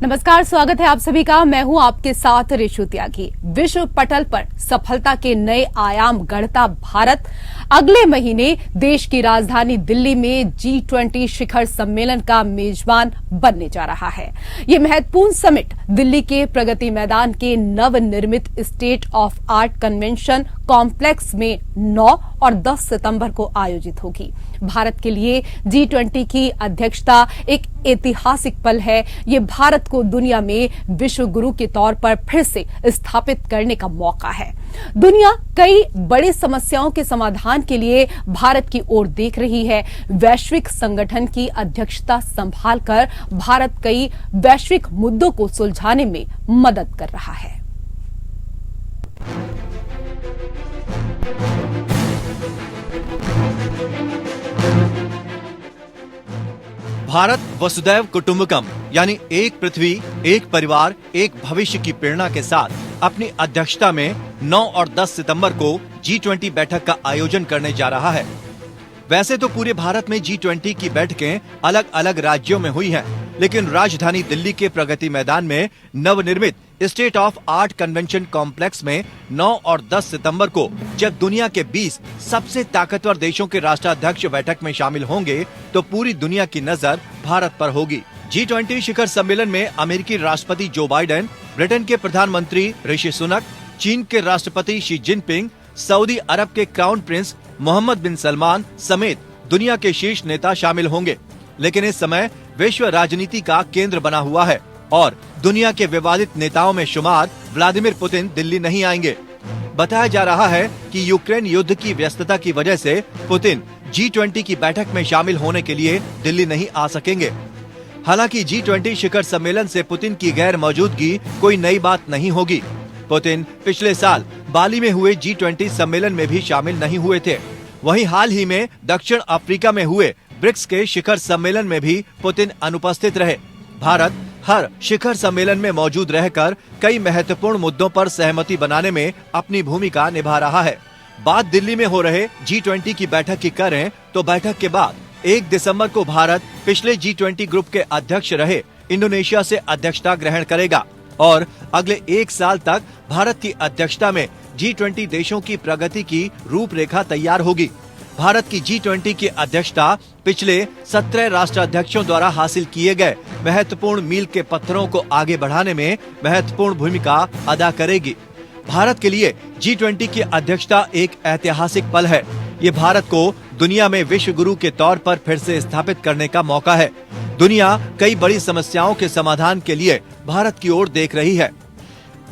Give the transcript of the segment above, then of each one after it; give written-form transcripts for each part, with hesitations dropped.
नमस्कार, स्वागत है आप सभी का। मैं हूं आपके साथ ऋषु त्यागी। विश्व पटल पर सफलता के नए आयाम गढ़ता भारत अगले महीने देश की राजधानी दिल्ली में G20 शिखर सम्मेलन का मेजबान बनने जा रहा है। ये महत्वपूर्ण समिट दिल्ली के प्रगति मैदान के नवनिर्मित state of art convention complex में 9 और 10 सितंबर को आयोजित होगी। भारत के लिए G20 की अध्यक्षता एक ऐतिहासिक पल है। ये भारत को दुनिया में विश्व गुरु के तौर पर फिर से स्थापित करने का मौका है। दुनिया कई बड़ी समस्याओं के समाधान के लिए भारत की ओर देख रही है। वैश्विक संगठन की अध्यक्षता संभालकर भारत कई वैश्विक मुद्दों को सुलझाने में मदद कर रहा है। भारत वसुदैव कुटुंबकम यानी एक पृथ्वी, एक परिवार, एक भविष्य की प्रेरणा के साथ अपनी अध्यक्षता में 9 और 10 सितंबर को G20 बैठक का आयोजन करने जा रहा है। वैसे तो पूरे भारत में G20 की बैठकें अलग अलग राज्यों में हुई हैं, लेकिन राजधानी दिल्ली के प्रगति मैदान में नवनिर्मित state of art convention complex में 9 और 10 सितंबर को जब दुनिया के 20 सबसे ताकतवर देशों के राष्ट्राध्यक्ष बैठक में शामिल होंगे तो पूरी दुनिया की नजर भारत पर होगी। G20 शिखर सम्मेलन में अमेरिकी राष्ट्रपति जो बाइडेन, ब्रिटेन के प्रधानमंत्री ऋषि सुनक, चीन के राष्ट्रपति शी जिनपिंग, सऊदी अरब के क्राउन प्रिंस मोहम्मद बिन सलमान समेत दुनिया के शीर्ष नेता शामिल होंगे। लेकिन इस समय विश्व राजनीति का केंद्र बना हुआ है और दुनिया के विवादित नेताओं में शुमार व्लादिमीर पुतिन दिल्ली नहीं आएंगे। बताया जा रहा है कि यूक्रेन युद्ध की व्यस्तता की वजह से पुतिन G20 की बैठक में शामिल होने के लिए दिल्ली नहीं आ सकेंगे। हालांकि G20 शिखर सम्मेलन से पुतिन की गैर मौजूदगी कोई नई बात नहीं होगी। पुतिन पिछले साल बाली में हुए G20 सम्मेलन में भी शामिल नहीं हुए थे। वहीं हाल ही में दक्षिण अफ्रीका में हुए ब्रिक्स के शिखर सम्मेलन में भी पुतिन अनुपस्थित रहे। भारत हर शिखर सम्मेलन में मौजूद रहकर कई महत्वपूर्ण मुद्दों पर सहमति बनाने में अपनी भूमिका निभा रहा है। बात दिल्ली में हो रहे G20 की बैठक की करें तो बैठक के बाद 1 दिसंबर को भारत पिछले G20 ग्रुप के अध्यक्ष रहे इंडोनेशिया से अध्यक्षता ग्रहण करेगा और अगले 1 साल तक भारत की अध्यक्षता में G20 देशों की प्रगति की रूपरेखा तैयार होगी। भारत की G20 की अध्यक्षता पिछले 17 राष्ट्राध्यक्षों द्वारा हासिल किए गए महत्वपूर्ण मील के पत्थरों को आगे बढ़ाने में महत्वपूर्ण भूमिका अदा करेगी। भारत के लिए G20 की अध्यक्षता एक ऐतिहासिक पल है। ये भारत को दुनिया में विश्व गुरु के तौर पर फिर से स्थापित करने का मौका है। दुनिया कई बड़ी समस्याओं के समाधान के लिए भारत की ओर देख रही है।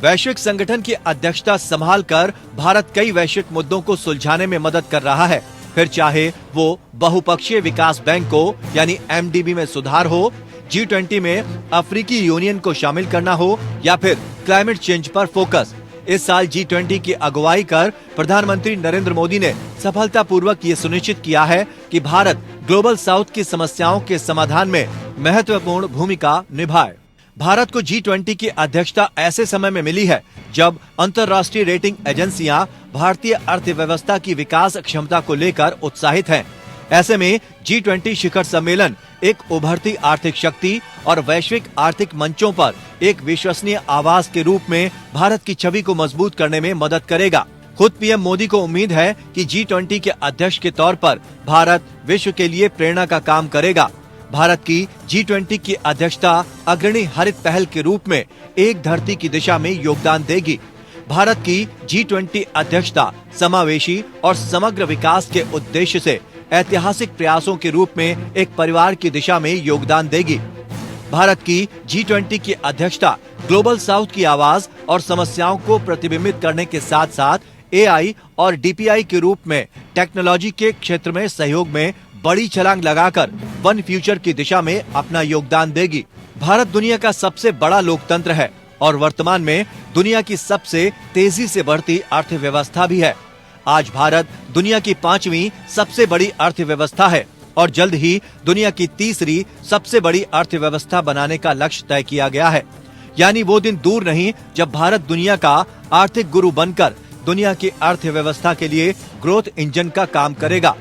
वैश्विक संगठन की अध्यक्षता संभालकर भारत कई वैश्विक मुद्दों को सुलझाने में मदद कर रहा है। फिर चाहे वो बहुपक्षीय विकास बैंक को यानी MDB में सुधार हो, G20 में अफ्रीकी यूनियन को शामिल करना हो या फिर क्लाइमेट चेंज पर फोकस। इस साल G20 की अगुवाई कर प्रधानमंत्री नरेंद्र मोदी ने सफलतापूर्वक ये सुनिश्चित किया है कि भारत ग्लोबल साउथ की समस्याओं के समाधान में महत्वपूर्ण भूमिका निभाए। भारत को G20 की अध्यक्षता ऐसे समय में मिली है जब अंतर्राष्ट्रीय रेटिंग एजेंसियां भारतीय अर्थव्यवस्था की विकास क्षमता को लेकर उत्साहित हैं। ऐसे में G20 शिखर सम्मेलन एक उभरती आर्थिक शक्ति और वैश्विक आर्थिक मंचों पर एक विश्वसनीय आवाज के रूप में भारत की छवि को मजबूत करने में मदद करेगा। खुद पीएम मोदी को उम्मीद है कि G20 के अध्यक्ष के तौर पर भारत विश्व के लिए प्रेरणा का काम करेगा। भारत की G20 की अध्यक्षता अग्रणी हरित पहल के रूप में एक धरती की दिशा में योगदान देगी। भारत की G20 अध्यक्षता समावेशी और समग्र विकास के उद्देश्य से ऐतिहासिक प्रयासों के रूप में एक परिवार की दिशा में योगदान देगी। भारत की G20 की अध्यक्षता ग्लोबल साउथ की आवाज और समस्याओं को प्रतिबिंबित करने के साथ साथ AI और DPI के रूप में टेक्नोलॉजी के क्षेत्र में सहयोग में बड़ी छलांग लगाकर वन फ्यूचर की दिशा में अपना योगदान देगी। भारत दुनिया का सबसे बड़ा लोकतंत्र है और वर्तमान में दुनिया की सबसे तेजी से बढ़ती अर्थव्यवस्था भी है। आज भारत दुनिया की 5वीं सबसे बड़ी अर्थव्यवस्था है और जल्द ही दुनिया की 3री सबसे बड़ी अर्थव्यवस्था बनाने का लक्ष्य तय किया गया है। यानी वो दिन दूर नहीं जब भारत दुनिया का आर्थिक गुरु बनकर दुनिया की अर्थव्यवस्था के लिए ग्रोथ इंजन का काम करेगा।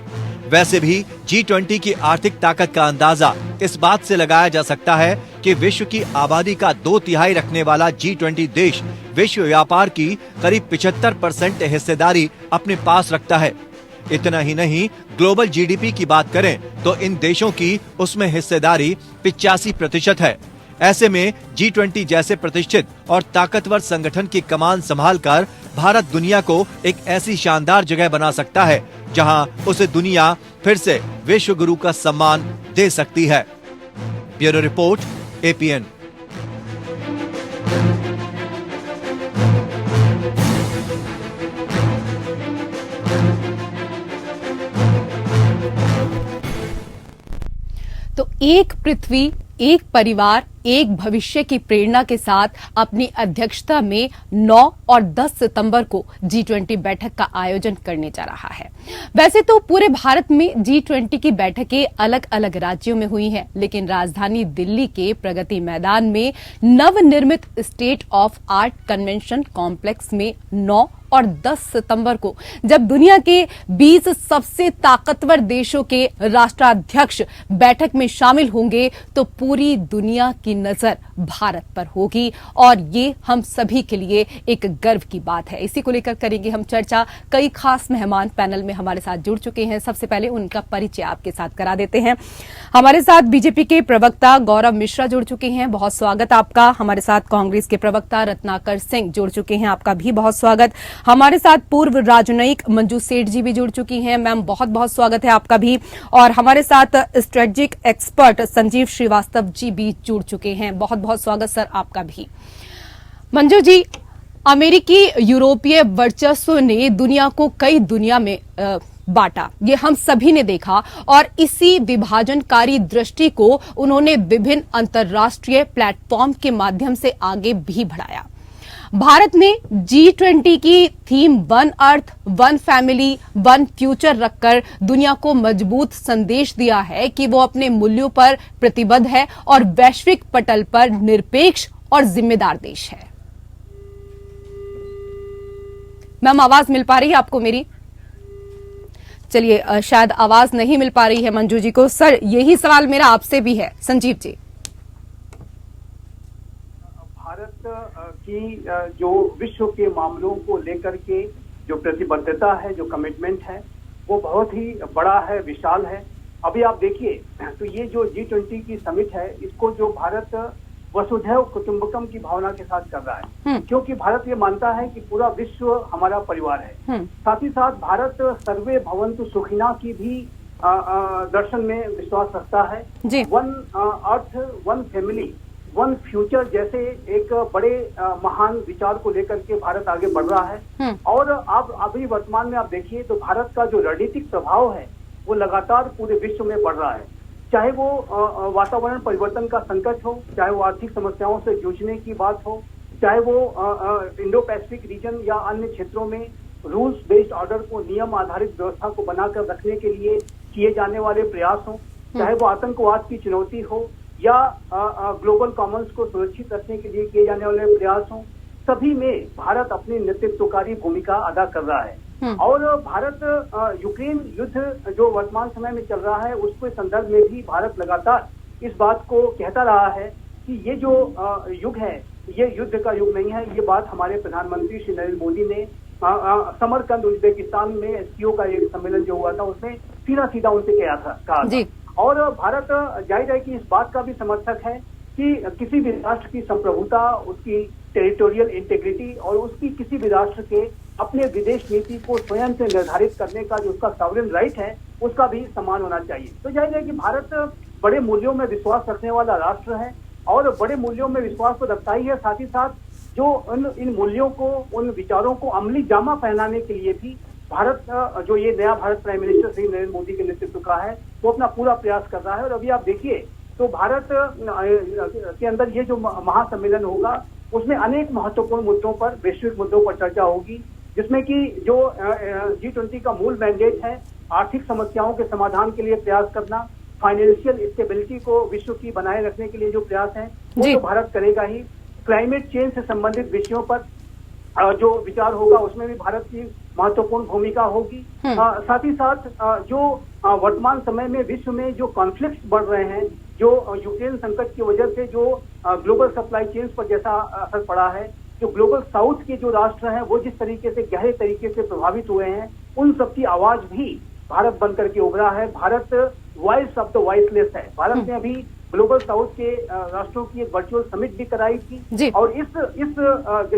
वैसे भी G20 की आर्थिक ताकत का अंदाजा इस बात से लगाया जा सकता है कि विश्व की आबादी का 2/3 रखने वाला G20 देश विश्व व्यापार की करीब 75% हिस्सेदारी अपने पास रखता है। इतना ही नहीं, ग्लोबल जीडीपी की बात करें तो इन देशों की उसमें हिस्सेदारी 85% है। ऐसे में G20 जैसे प्रतिष्ठित और ताकतवर संगठन की कमान संभालकर भारत दुनिया को एक ऐसी शानदार जगह बना सकता है जहां उसे दुनिया फिर से विश्व गुरु का सम्मान दे सकती है। Bureau report, APN। तो एक पृथ्वी, एक परिवार, एक भविष्य की प्रेरणा के साथ अपनी अध्यक्षता में 9 और 10 सितंबर को G20 बैठक का आयोजन करने जा रहा है। वैसे तो पूरे भारत में G20 की बैठकें अलग अलग राज्यों में हुई हैं, लेकिन राजधानी दिल्ली के प्रगति मैदान में नवनिर्मित state of art convention complex में 9 और 10 सितंबर को जब दुनिया के 20 सबसे ताकतवर देशों के राष्ट्राध्यक्ष बैठक में शामिल होंगे तो पूरी दुनिया की नजर भारत पर होगी और ये हम सभी के लिए एक गर्व की बात है। इसी को लेकर करेंगे हम चर्चा। कई खास मेहमान पैनल में हमारे साथ जुड़ चुके हैं। सबसे पहले उनका परिचय आपके साथ करा देते हैं। हमारे साथ बीजेपी के प्रवक्ता गौरव मिश्रा जुड़ चुके हैं, बहुत स्वागत आपका। हमारे साथ कांग्रेस के प्रवक्ता रत्नाकर सिंह जुड़ चुके हैं, आपका भी बहुत स्वागत। हमारे साथ पूर्व राजनयिक मंजू सेठ जी भी जुड़ चुकी हैं, मैम बहुत बहुत स्वागत है आपका भी। और हमारे साथ स्ट्रेटेजिक एक्सपर्ट संजीव श्रीवास्तव जी भी जुड़ चुके हैं, बहुत बहुत स्वागत सर आपका भी। मंजू जी, अमेरिकी यूरोपीय वर्चस्व ने दुनिया को कई दुनिया में बांटा, ये हम सभी ने देखा और इसी विभाजनकारी दृष्टि को उन्होंने विभिन्न अंतर्राष्ट्रीय प्लेटफॉर्म के माध्यम से आगे भी बढ़ाया। भारत ने G20 की theme one earth, one family, one future रखकर दुनिया को मजबूत संदेश दिया है कि वो अपने मूल्यों पर प्रतिबद्ध है और वैश्विक पटल पर निरपेक्ष और जिम्मेदार देश है। मैम, आवाज मिल पा रही है आपको मेरी? चलिए, शायद आवाज नहीं मिल पा रही है मंजू जी को। सर, यही सवाल मेरा आपसे भी है, संजीव जी। भारत की जो विश्व के मामलों को लेकर के जो प्रतिबद्धता है, जो कमिटमेंट है, वो बहुत ही बड़ा है, विशाल है। अभी आप देखिए तो ये जो G20 की समिट है, इसको जो भारत वसुधैव कुटुंबकम की भावना के साथ कर रहा है, क्योंकि भारत ये मानता है कि पूरा विश्व हमारा परिवार है। साथ ही साथ भारत सर्वे भवन्तु सुखिना की भी दर्शन में विश्वास रखता है। One earth, one family, one future जैसे एक बड़े महान विचार को लेकर के भारत आगे बढ़ रहा है। और आप अभी वर्तमान में आप देखिए तो भारत का जो रणनीतिक प्रभाव है वो लगातार पूरे विश्व में बढ़ रहा है। चाहे वो वातावरण परिवर्तन का संकट हो, चाहे वो आर्थिक समस्याओं से जूझने की बात हो, चाहे वो इंडो पैसिफिक रीजन या अन्य क्षेत्रों में रूल्स बेस्ड ऑर्डर को, नियम आधारित व्यवस्था को बनाकर रखने के लिए किए जाने वाले प्रयास हो, चाहे वो आतंकवाद की चुनौती हो या ग्लोबल कॉमन्स को सुरक्षित रखने के लिए किए जाने वाले प्रयास हों, सभी में भारत अपनी नेतृत्वकारी भूमिका अदा कर रहा है। और भारत यूक्रेन युद्ध जो वर्तमान समय में चल रहा है उसके संदर्भ में भी भारत लगातार इस बात को कहता रहा है कि ये जो युग है ये युद्ध का युग नहीं है। ये बात हमारे प्रधानमंत्री श्री नरेंद्र मोदी ने समरकंद उज्बेकिस्तान में एससीओ का एक सम्मेलन जो हुआ था उसमें सीधा सीधा उनसे कहा था। और भारत जाहिर है कि इस बात का भी समर्थक है कि किसी भी राष्ट्र की संप्रभुता, उसकी टेरिटोरियल इंटेग्रिटी और उसकी किसी भी राष्ट्र के अपने विदेश नीति को स्वयं से निर्धारित करने का जो उसका सॉवरेन राइट है उसका भी सम्मान होना चाहिए। तो जाहिर है कि भारत बड़े मूल्यों में विश्वास रखने वाला राष्ट्र है और बड़े मूल्यों में विश्वास तो रखता ही है, साथ ही साथ जो इन मूल्यों को, उन विचारों को अमली जामा पहनाने के लिए भी भारत जो ये नया भारत प्राइम मिनिस्टर श्री नरेंद्र मोदी के नेतृत्व का है वो अपना पूरा प्रयास कर रहा है। और अभी आप देखिए तो भारत के अंदर ये जो महासम्मेलन होगा उसमें अनेक महत्वपूर्ण मुद्दों पर, वैश्विक मुद्दों पर चर्चा होगी, जिसमें कि जो G20 का मूल मैंडेट है आर्थिक समस्याओं के समाधान के लिए प्रयास करना, फाइनेंशियल स्टेबिलिटी को विश्व की बनाए रखने के लिए जो प्रयास है वो तो भारत करेगा ही। क्लाइमेट चेंज से संबंधित विषयों पर जो विचार होगा उसमें भी भारत की महत्वपूर्ण भूमिका होगी। साथ ही साथ जो वर्तमान समय में विश्व में जो कॉन्फ्लिक्ट्स बढ़ रहे हैं, जो यूक्रेन संकट की वजह से जो ग्लोबल सप्लाई चेन्स पर जैसा असर पड़ा है, जो ग्लोबल साउथ के जो राष्ट्र हैं वो जिस तरीके से गहरे तरीके से प्रभावित हुए हैं, उन सबकी आवाज भी भारत बनकर के उभरा है। Bharat voice of the voiceless है। भारत ने अभी ग्लोबल साउथ के राष्ट्रों की एक वर्चुअल समिट भी कराई थी और इस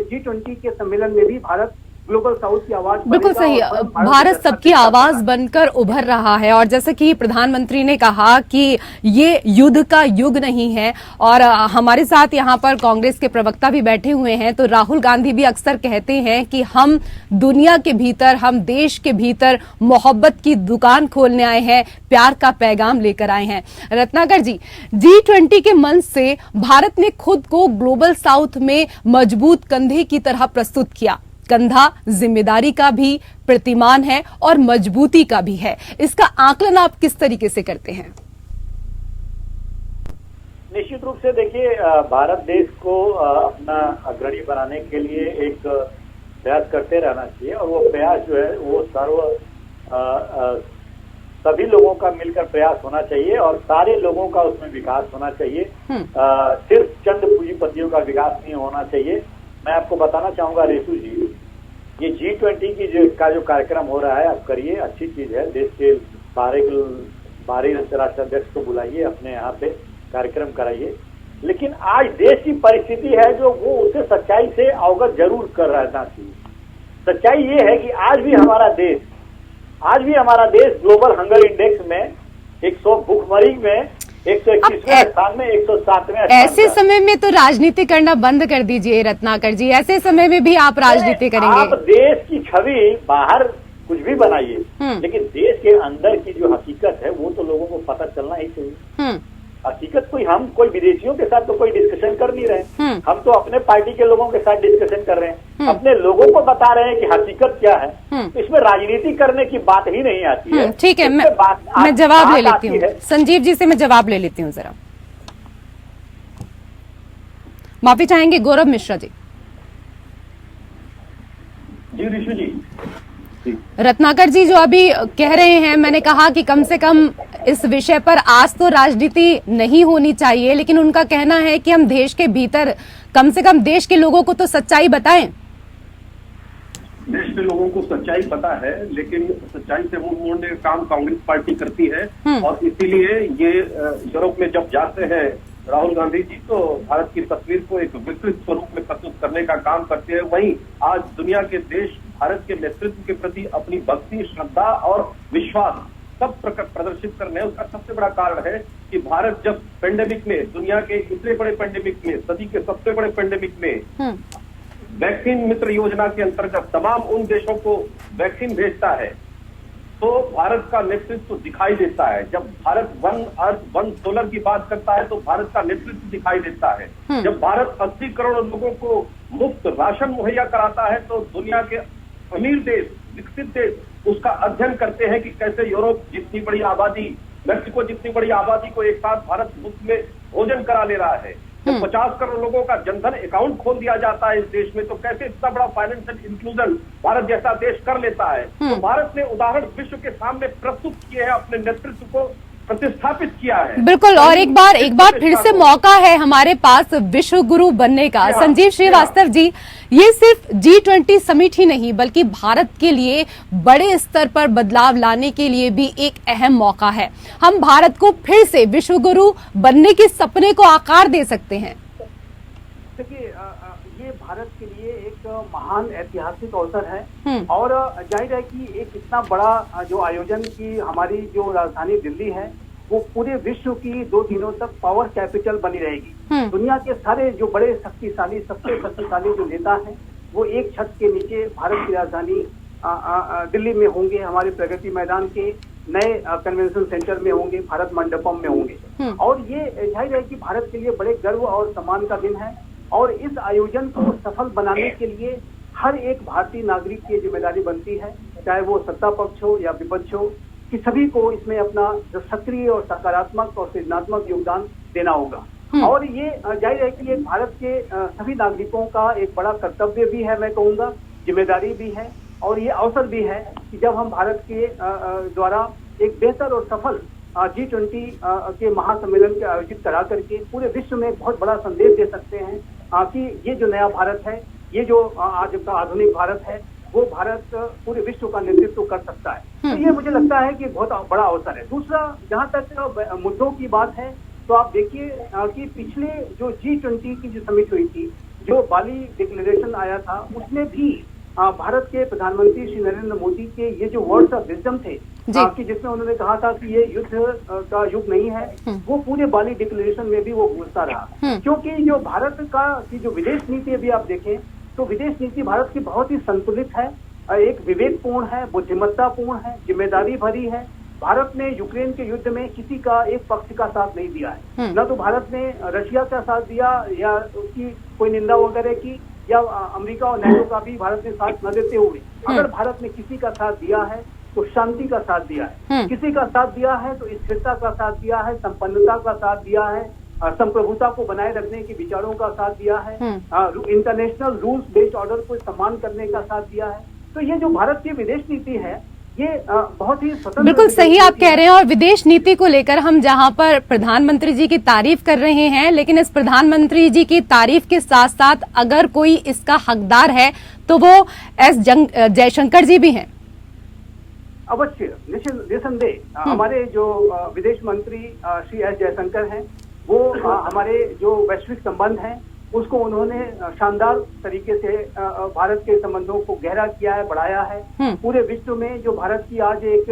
G20 के सम्मेलन में भी भारत ग्लोबल साउथ की आवाज, बिल्कुल सही, भारत सबकी आवाज बनकर उभर रहा है। और जैसे कि प्रधानमंत्री ने कहा कि ये युद्ध का युग नहीं है, और हमारे साथ यहाँ पर कांग्रेस के प्रवक्ता भी बैठे हुए हैं, तो राहुल गांधी भी अक्सर कहते हैं कि हम दुनिया के भीतर, हम देश के भीतर मोहब्बत की दुकान खोलने आए हैं, प्यार का पैगाम लेकर आए हैं। रत्नाकर जी, G20 के मंच से भारत ने खुद को ग्लोबल साउथ में मजबूत कंधे की तरह प्रस्तुत किया। कंधा जिम्मेदारी का भी प्रतिमान है और मजबूती का भी है। इसका आकलन आप किस तरीके से करते हैं? निश्चित रूप से देखिए, भारत देश को अपना अग्रणी बनाने के लिए एक प्रयास करते रहना चाहिए, और वो प्रयास जो है वो सभी लोगों का मिलकर प्रयास होना चाहिए और सारे लोगों का उसमें विकास होना चाहिए। सिर्फ चंद पूंजीपतियों का विकास नहीं होना चाहिए। मैं आपको बताना चाहूंगा रेशु जी, ये G20 का जो कार्यक्रम हो रहा है, आप करिए, अच्छी चीज है। देश के 12 राष्ट्राध्यक्ष को बुलाइए, अपने यहाँ पे कार्यक्रम कराइए, लेकिन आज देश की परिस्थिति है जो वो उसे सच्चाई से अवगत जरूर कर रहना चाहिए। सच्चाई ये है कि आज भी हमारा देश ग्लोबल हंगर इंडेक्स में 100 भूखमरी में 121वें स्थान में 107वें। ऐसे समय में तो राजनीति करना बंद कर दीजिए रत्नाकर जी, ऐसे समय में भी आप राजनीति करेंगे? आप देश की छवि बाहर कुछ भी बनाइए, लेकिन देश के अंदर की जो हकीकत है वो तो लोगों को पता चलना ही चाहिए। हकीकत कोई विदेशियों के साथ तो कोई डिस्कशन कर नहीं रहे, हम तो अपने पार्टी के लोगों के साथ डिस्कशन कर रहे हैं, अपने लोगों को बता रहे हैं कि हकीकत क्या है। तो इसमें राजनीति करने की बात ही नहीं आती है। ठीक है, मैं जवाब ले लेती हूँ, संजीव जी से मैं जवाब ले लेती हूँ जरा। माफी चाहेंगे गौरव मिश्रा जी। जी ऋषि जी। रत्नाकर जी जो अभी कह रहे हैं, मैंने कहा कि कम से कम इस विषय पर आज तो राजनीति नहीं होनी चाहिए, लेकिन उनका कहना है कि हम देश के भीतर कम से कम देश के लोगों को तो सच्चाई बताएं। देश के लोगों को सच्चाई पता है, लेकिन सच्चाई से मुंह मोड़ने का काम कांग्रेस पार्टी करती है, और इसीलिए ये यूरोप में जब जाते हैं राहुल गांधी जी, तो भारत की तस्वीर को एक विकृत स्वरूप में प्रस्तुत करने का काम करते हैं। वहीं आज दुनिया के देश भारत के नेतृत्व के प्रति अपनी भक्ति, श्रद्धा और विश्वास सब प्रदर्शित करने हैं। उसका सबसे बड़ा कारण है कि भारत जब पेंडेमिक में, दुनिया के इतने बड़े पेंडेमिक में, सदी के सबसे बड़े पेंडेमिक में वैक्सीन मित्र योजना के अंतर्गत तमाम उन देशों को वैक्सीन भेजता है, तो भारत का नेतृत्व दिखाई देता है। जब Bharat one earth one solar की बात करता है तो भारत का नेतृत्व दिखाई देता है। जब भारत 80 करोड़ लोगों को मुफ्त राशन मुहैया कराता है तो दुनिया के अमीर देश, विकसित देश उसका अध्ययन करते हैं कि कैसे यूरोप जितनी बड़ी आबादी, मेक्सिको जितनी बड़ी आबादी को एक साथ भारत मुफ्त में भोजन करा ले रहा है। जब 50 करोड़ लोगों का जनधन अकाउंट खोल दिया जाता है इस देश में, तो कैसे इतना बड़ा फाइनेंशियल इंक्लूजन भारत जैसा देश कर लेता है। तो भारत ने उदाहरण विश्व के सामने प्रस्तुत किए हैं, अपने नेतृत्व को प्रतिस्थापित किया है। बिल्कुल, और एक बार फिर से मौका है हमारे पास विश्व गुरु बनने का। संजीव श्रीवास्तव जी, ये सिर्फ G20 समिट ही नहीं बल्कि भारत के लिए बड़े स्तर पर बदलाव लाने के लिए भी एक अहम मौका है। हम भारत को फिर से विश्व गुरु बनने के सपने को आकार दे सकते हैं। देखिए, ये भारत के लिए एक महान ऐतिहासिक अवसर है, और जाहिर है कि एक इतना बड़ा जो आयोजन की हमारी जो राजधानी दिल्ली है वो पूरे विश्व की 2 दिनों तक पावर कैपिटल बनी रहेगी। दुनिया के सारे जो बड़े शक्तिशाली, सबसे शक्तिशाली जो नेता हैं वो एक छत के नीचे भारत की राजधानी दिल्ली में होंगे, हमारे प्रगति मैदान के नए कन्वेंशन सेंटर में होंगे, भारत मंडपम में होंगे। और ये जाहिर है कि भारत के लिए बड़े गर्व और सम्मान का दिन है, और इस आयोजन को सफल बनाने के लिए हर एक भारतीय नागरिक की जिम्मेदारी बनती है, चाहे वो सत्ता पक्ष हो या विपक्ष हो, कि सभी को इसमें अपना सक्रिय और सकारात्मक और सृजनात्मक योगदान देना होगा। और ये जाहिर है कि ये भारत के सभी नागरिकों का एक बड़ा कर्तव्य भी है, मैं कहूँगा जिम्मेदारी भी है, और ये अवसर भी है कि जब हम भारत के द्वारा एक बेहतर और सफल G20 के महासम्मेलन के आयोजित करा करके पूरे विश्व में एक बहुत बड़ा संदेश दे सकते हैं कि ये जो नया भारत है, ये जो आज का आधुनिक भारत है, वो भारत पूरे विश्व का नेतृत्व कर सकता है। तो ये मुझे लगता है कि बहुत बड़ा अवसर है। दूसरा, जहाँ तक मुद्दों की बात है, तो आप देखिए कि पिछले जो G20 की जो समिट हुई थी, जो बाली डिक्लेरेशन आया था, उसमें भी भारत के प्रधानमंत्री श्री नरेंद्र मोदी के ये जो वर्ड्स ऑफ विजडम थे कि जिसमें उन्होंने कहा था कि ये युद्ध का युग नहीं है, वो पूरे बाली डिक्लेरेशन में भी वो गूंजता रहा। क्योंकि जो भारत की जो विदेश नीति अभी आप देखें तो विदेश नीति भारत की बहुत ही संतुलित है, एक विवेकपूर्ण है, बुद्धिमत्तापूर्ण है, जिम्मेदारी भरी है। भारत ने यूक्रेन के युद्ध में किसी का एक पक्ष का साथ नहीं दिया है, न तो भारत ने रशिया का साथ दिया या उसकी कोई निंदा वगैरह की, या अमेरिका और नाटो का भी भारत ने साथ न देते हुए अगर भारत ने किसी का साथ दिया है तो शांति का साथ दिया है, किसी का साथ दिया है तो स्थिरता का साथ दिया है, संपन्नता का साथ दिया है, संप्रभुता को बनाए रखने के विचारों का साथ दिया है, इंटरनेशनल रूल्स बेस्ड ऑर्डर को सम्मान करने का साथ दिया है। तो ये जो भारत की विदेश नीति है, ये बहुत ही स्वतंत्र। बिल्कुल सही आप कह रहे हैं। और विदेश नीति को लेकर हम जहां पर प्रधानमंत्री जी की तारीफ कर रहे हैं, लेकिन इस प्रधानमंत्री जी की तारीफ के साथ साथ अगर कोई इसका हकदार है तो वो जयशंकर जी भी हैं। अवश्य, निसंदेह हमारे जो विदेश मंत्री श्री एस जयशंकर हैं, वो हमारे जो वैश्विक संबंध हैं उसको उन्होंने शानदार तरीके से भारत के संबंधों को गहरा किया है, बढ़ाया है। पूरे विश्व में जो भारत की आज एक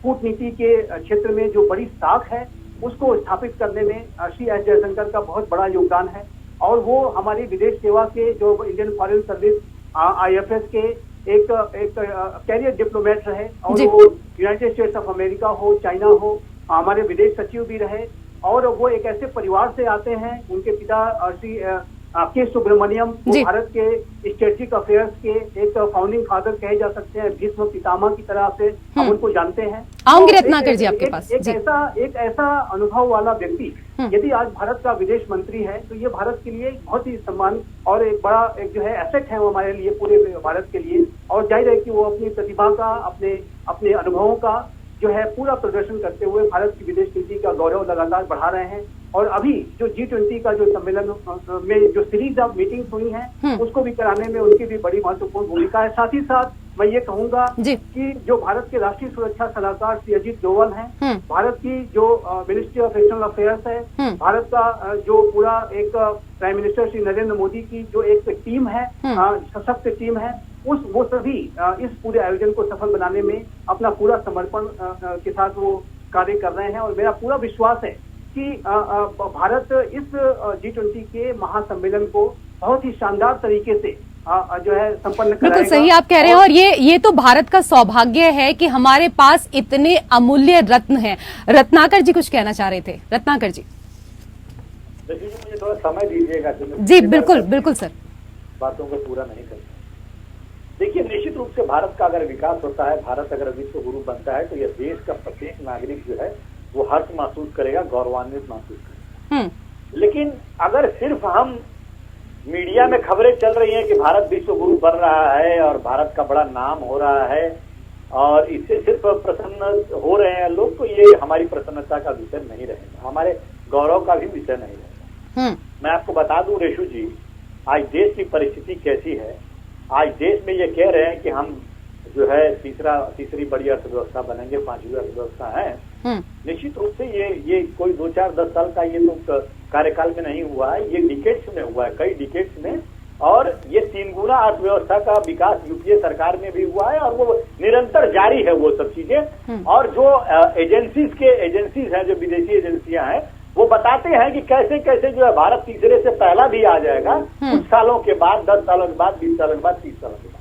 कूटनीति के क्षेत्र में जो बड़ी साख है, उसको स्थापित करने में श्री एस जयशंकर का बहुत बड़ा योगदान है। और वो हमारी विदेश सेवा के जो इंडियन फॉरेन सर्विस IFS के एक कैरियर डिप्लोमेट रहे, और वो यूनाइटेड स्टेट्स ऑफ अमेरिका हो, चाइना हो, हमारे विदेश सचिव भी रहे। और वो एक ऐसे परिवार से आते हैं, उनके पिता श्री के सुब्रमण्यम, वो भारत के स्ट्रेटेजिक अफेयर्स के एक फाउंडिंग फादर कहे जा सकते हैं, भीष्म पितामह की तरह से हम उनको जानते हैं। आऊंगी रत्नाकर जी आपके पास। एक ऐसा अनुभव वाला व्यक्ति यदि आज भारत का विदेश मंत्री है, तो ये भारत के लिए बहुत ही सम्मान और एक बड़ा एक जो है एसेट है वो हमारे लिए, पूरे भारत के लिए। और जाहिर है कि वो अपनी प्रतिभा का, अपने अनुभवों का जो है पूरा प्रदर्शन करते हुए भारत की विदेश नीति का गौरव लगातार बढ़ा रहे हैं। और अभी जो G20 का जो सम्मेलन में जो सीरीज ऑफ मीटिंग्स हुई हैं, उसको भी कराने में उनकी भी बड़ी महत्वपूर्ण भूमिका है। साथ ही साथ मैं ये कहूंगा कि जो भारत के राष्ट्रीय सुरक्षा सलाहकार श्री अजीत डोवल हैं, भारत की जो मिनिस्ट्री ऑफ एक्सटर्नल अफेयर्स है, भारत का जो पूरा एक प्राइम मिनिस्टर श्री नरेंद्र मोदी की जो एक टीम है, सशक्त टीम है, वो सभी इस पूरे आयोजन को सफल बनाने में अपना पूरा समर्पण के साथ वो कार्य कर रहे हैं। और मेरा पूरा विश्वास है कि भारत इस G20 के महासम्मेलन को बहुत ही शानदार तरीके से जो है संपन्न कराएगा। बिल्कुल सही आप कह रहे हैं। और ये तो भारत का सौभाग्य है कि हमारे पास इतने अमूल्य रत्न हैं। रत्नाकर जी कुछ कहना चाह रहे थे। रत्नाकर जी देखिए, मुझे थोड़ा समय दीजिएगा। जी बिल्कुल बिल्कुल सर, बातों को पूरा नहीं कर। देखिए, निश्चित रूप से भारत का अगर विकास होता है, भारत अगर विश्व गुरु बनता है, तो यह देश का प्रत्येक नागरिक जो है वो हर्ष महसूस करेगा, गौरवान्वित महसूस करेगा। लेकिन अगर सिर्फ हम मीडिया में खबरें चल रही हैं कि भारत विश्व गुरु बन रहा है और भारत का बड़ा नाम हो रहा है और इससे सिर्फ प्रसन्न हो रहे हैं लोग, तो ये हमारी प्रसन्नता का विषय नहीं रहेगा, हमारे गौरव का भी विषय नहीं रहेगा। मैं आपको बता दूं रेशु जी, आज देश की परिस्थिति कैसी है। आज देश में ये कह रहे हैं कि हम जो है तीसरी बड़ी अर्थव्यवस्था बनेंगे, 5वीं अर्थव्यवस्था है। निश्चित रूप से ये कोई 2-4-10 साल का ये तो कार्यकाल में नहीं हुआ है, ये डिकेड्स में हुआ है, कई डिकेड्स में। और ये 3 गुना अर्थव्यवस्था का विकास यूपीए सरकार में भी हुआ है और वो निरंतर जारी है वो सब चीजें। और जो एजेंसीज हैं, जो विदेशी एजेंसियां हैं, वो बताते हैं कि कैसे कैसे जो है भारत तीसरे से पहला भी आ जाएगा कुछ सालों के बाद, 10 सालों के बाद, 20 सालों के बाद, 30 सालों के बाद।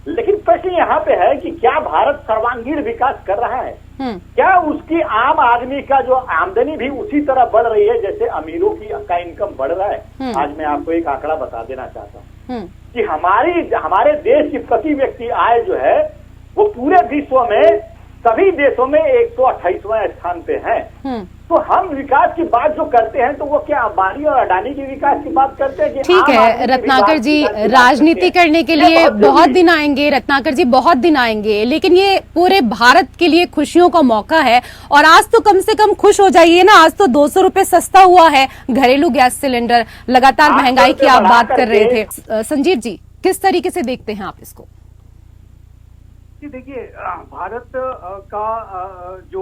लेकिन प्रश्न यहाँ पे है कि क्या भारत सर्वांगीण विकास कर रहा है? क्या उसकी आम आदमी का जो आमदनी भी उसी तरह बढ़ रही है जैसे अमीरों का इनकम बढ़ रहा है? आज मैं आपको एक आंकड़ा बता देना चाहता हूँ कि हमारे देश की प्रति व्यक्ति आय जो है वो पूरे विश्व में सभी देशों में 128वें स्थान पे है। तो हम विकास की बात जो करते हैं तो वो क्या अंबानी और अडानी की विकास की बात करते हैं? ठीक है रत्नाकर जी, राजनीति करने के लिए बहुत दिन आएंगे रत्नाकर जी, बहुत दिन आएंगे, लेकिन ये पूरे भारत के लिए खुशियों का मौका है। और आज तो कम से कम खुश हो जाइए ना, आज तो 200 रुपए सस्ता हुआ है घरेलू गैस सिलेंडर। लगातार महंगाई की आप बात कर रहे थे। संजीव जी, किस तरीके से देखते हैं आप इसको? जी देखिए, भारत का जो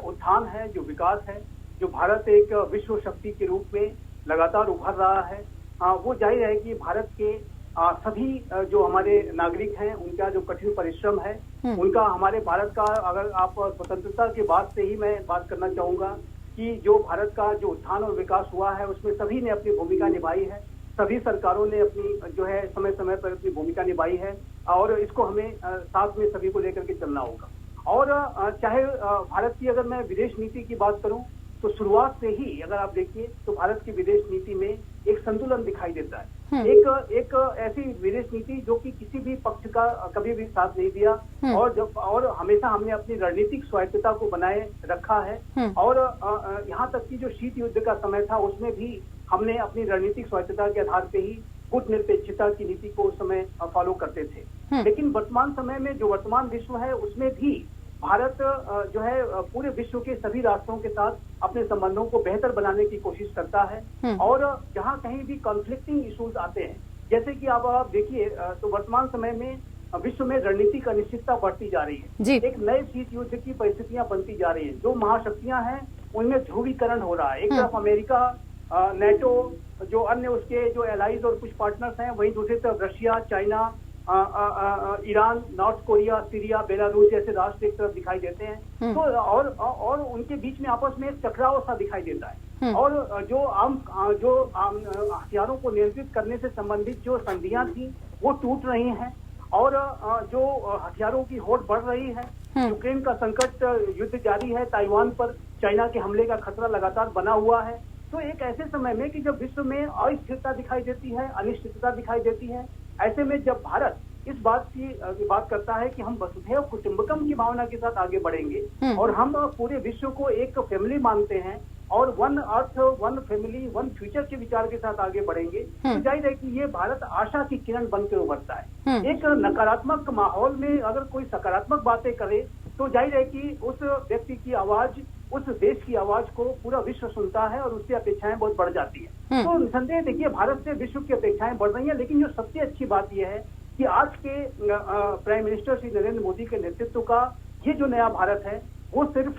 उत्थान है, जो विकास है, जो भारत एक विश्व शक्ति के रूप में लगातार उभर रहा है, वो जाहिर है कि भारत के सभी जो हमारे नागरिक हैं उनका जो कठिन परिश्रम है, उनका, हमारे भारत का, अगर आप स्वतंत्रता के बाद से ही मैं बात करना चाहूंगा कि जो भारत का जो उत्थान और विकास हुआ है उसमें सभी ने अपनी भूमिका निभाई है, सभी सरकारों ने अपनी जो है समय समय पर अपनी भूमिका निभाई है और इसको हमें साथ में सभी को लेकर के चलना होगा। और चाहे भारत की, अगर मैं विदेश नीति की बात करूं तो शुरुआत से ही अगर आप देखिए तो भारत की विदेश नीति में एक संतुलन दिखाई देता है। एक ऐसी विदेश नीति जो कि किसी भी पक्ष का कभी भी साथ नहीं दिया और हमेशा हमने अपनी रणनीतिक स्वायत्तता को बनाए रखा है। और यहाँ तक कि जो शीत युद्ध का समय था उसमें भी हमने अपनी रणनीतिक स्वायत्तता के आधार पे ही कूटनिरपेक्षता की नीति को उस समय फॉलो करते थे। लेकिन वर्तमान समय में जो वर्तमान विश्व है उसमें भी भारत जो है पूरे विश्व के सभी राष्ट्रों के साथ अपने संबंधों को बेहतर बनाने की कोशिश करता है। और जहां कहीं भी कॉन्फ्लिक्टिंग इश्यूज आते हैं, जैसे कि अब आप देखिए तो वर्तमान समय में विश्व में रणनीतिक अनिश्चितता बढ़ती जा रही है, एक नए शीत युद्ध की परिस्थितियां बनती जा रही है, जो महाशक्तियां हैं उनमें ध्रुवीकरण हो रहा है। एक तरफ अमेरिका, नेटो, जो अन्य उसके जो एलाइज और कुछ पार्टनर्स हैं, वहीं दूसरी तरफ Russia, China, Iran, north Korea, Syria, Belarus जैसे राष्ट्र एक तरफ दिखाई देते हैं। तो और उनके बीच में आपस में एक टकराव सा दिखाई देता है। और जो हथियारों को नियंत्रित करने से संबंधित जो संधियां थी वो टूट रही हैं और जो हथियारों की होड़ बढ़ रही है। यूक्रेन का संकट, युद्ध जारी है, ताइवान पर चाइना के हमले का खतरा लगातार बना हुआ है। तो एक ऐसे समय में कि जब विश्व में अस्थिरता दिखाई देती है, अनिश्चितता दिखाई देती है, ऐसे में जब भारत इस बात की बात करता है कि हम वसुधैव कुटुंबकम की भावना के साथ आगे बढ़ेंगे और हम पूरे विश्व को एक फैमिली मानते हैं और one earth, one family, one future के विचार के साथ आगे बढ़ेंगे, तो जाहिर है कि ये भारत आशा की किरण बनकर उभरता है। एक नकारात्मक माहौल में अगर कोई सकारात्मक बातें करे तो जाहिर है कि उस व्यक्ति की आवाज, उस देश की आवाज को पूरा विश्व सुनता है और उससे अपेक्षाएं बहुत बढ़ जाती है। तो निसंदेह देखिए, भारत से विश्व की अपेक्षाएं बढ़ रही हैं, लेकिन जो सबसे अच्छी बात यह है कि आज के प्राइम मिनिस्टर श्री नरेंद्र मोदी के नेतृत्व का ये जो नया भारत है वो सिर्फ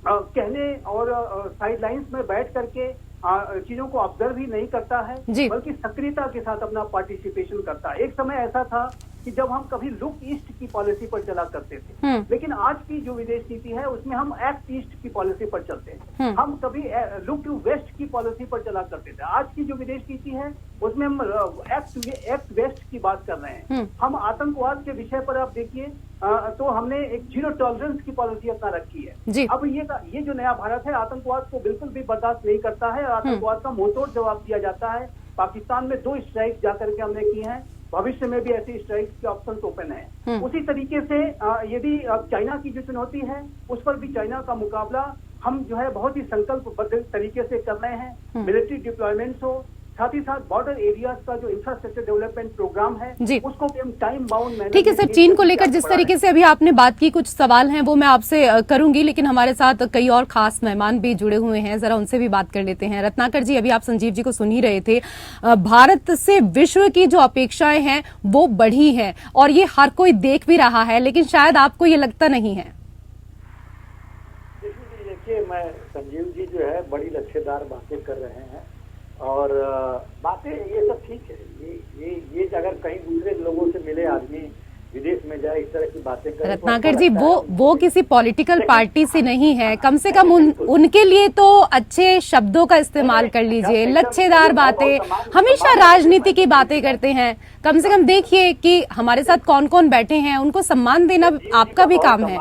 कहने और साइडलाइंस में बैठ करके चीजों को ऑब्जर्व ही नहीं करता है, बल्कि सक्रियता के साथ अपना पार्टिसिपेशन करता है। एक समय ऐसा था कि जब हम कभी लुक ईस्ट की पॉलिसी पर चला करते थे, लेकिन आज की जो विदेश नीति है उसमें हम एक्ट ईस्ट की पॉलिसी पर चलते हैं। हम कभी लुक टू वेस्ट की पॉलिसी पर चला करते थे। आज की जो विदेश नीति है उसमें हम एक्ट वेस्ट की बात कर रहे हैं। हम आतंकवाद के विषय पर आप देखिए तो हमने एक जीरो टॉलरेंस की पॉलिसी अपना रखी है। अब ये जो नया भारत है आतंकवाद को बिल्कुल भी बर्दाश्त नहीं करता है, आतंकवाद का मुंहतोड़ जवाब दिया जाता है। पाकिस्तान में 2 स्ट्राइक जाकर के हमने की हैं, भविष्य में भी ऐसी स्ट्राइक के ऑप्शन ओपन है। उसी तरीके से यदि चाइना की जो चुनौती है उस पर भी चाइना का मुकाबला हम जो है बहुत ही संकल्पबद्ध तरीके से कर रहे हैं। मिलिट्री डिप्लॉयमेंट्स हो, साथ ही साथ बॉर्डर एरियाज का जो इंफ्रास्ट्रक्चर डेवलपमेंट प्रोग्राम है उसको भी हम टाइम बाउंड मैनर। ठीक है सर, चीन को लेकर जिस तरीके से अभी आपने बात की, कुछ सवाल हैं वो मैं आपसे करूंगी, लेकिन हमारे साथ कई और खास मेहमान भी जुड़े हुए हैं, जरा उनसे भी बात कर लेते हैं। रत्नाकर जी, अभी आप संजीव जी को सुन ही रहे थे, भारत से विश्व की जो अपेक्षाएं हैं वो बढ़ी हैं और ये हर कोई देख भी रहा है, लेकिन शायद आपको ये लगता नहीं है। देखिए, मैं संजीव जी जो है बड़ी लच्छेदार बातें कर रहे हैं और बातें ये सब ठीक है। ये अगर कहीं दूसरे लोगों से मिले आदमी, विदेश में जाए, इस तरह की बातें करे। रत्नाकर जी, वो किसी पॉलिटिकल पार्टी से नहीं है, कम से कम उनके लिए तो अच्छे शब्दों का इस्तेमाल कर लीजिए। लच्छेदार बातें, हमेशा राजनीति की बातें करते हैं। कम से कम देखिए कि हमारे साथ कौन कौन बैठे हैं, उनको सम्मान देना आपका भी काम है।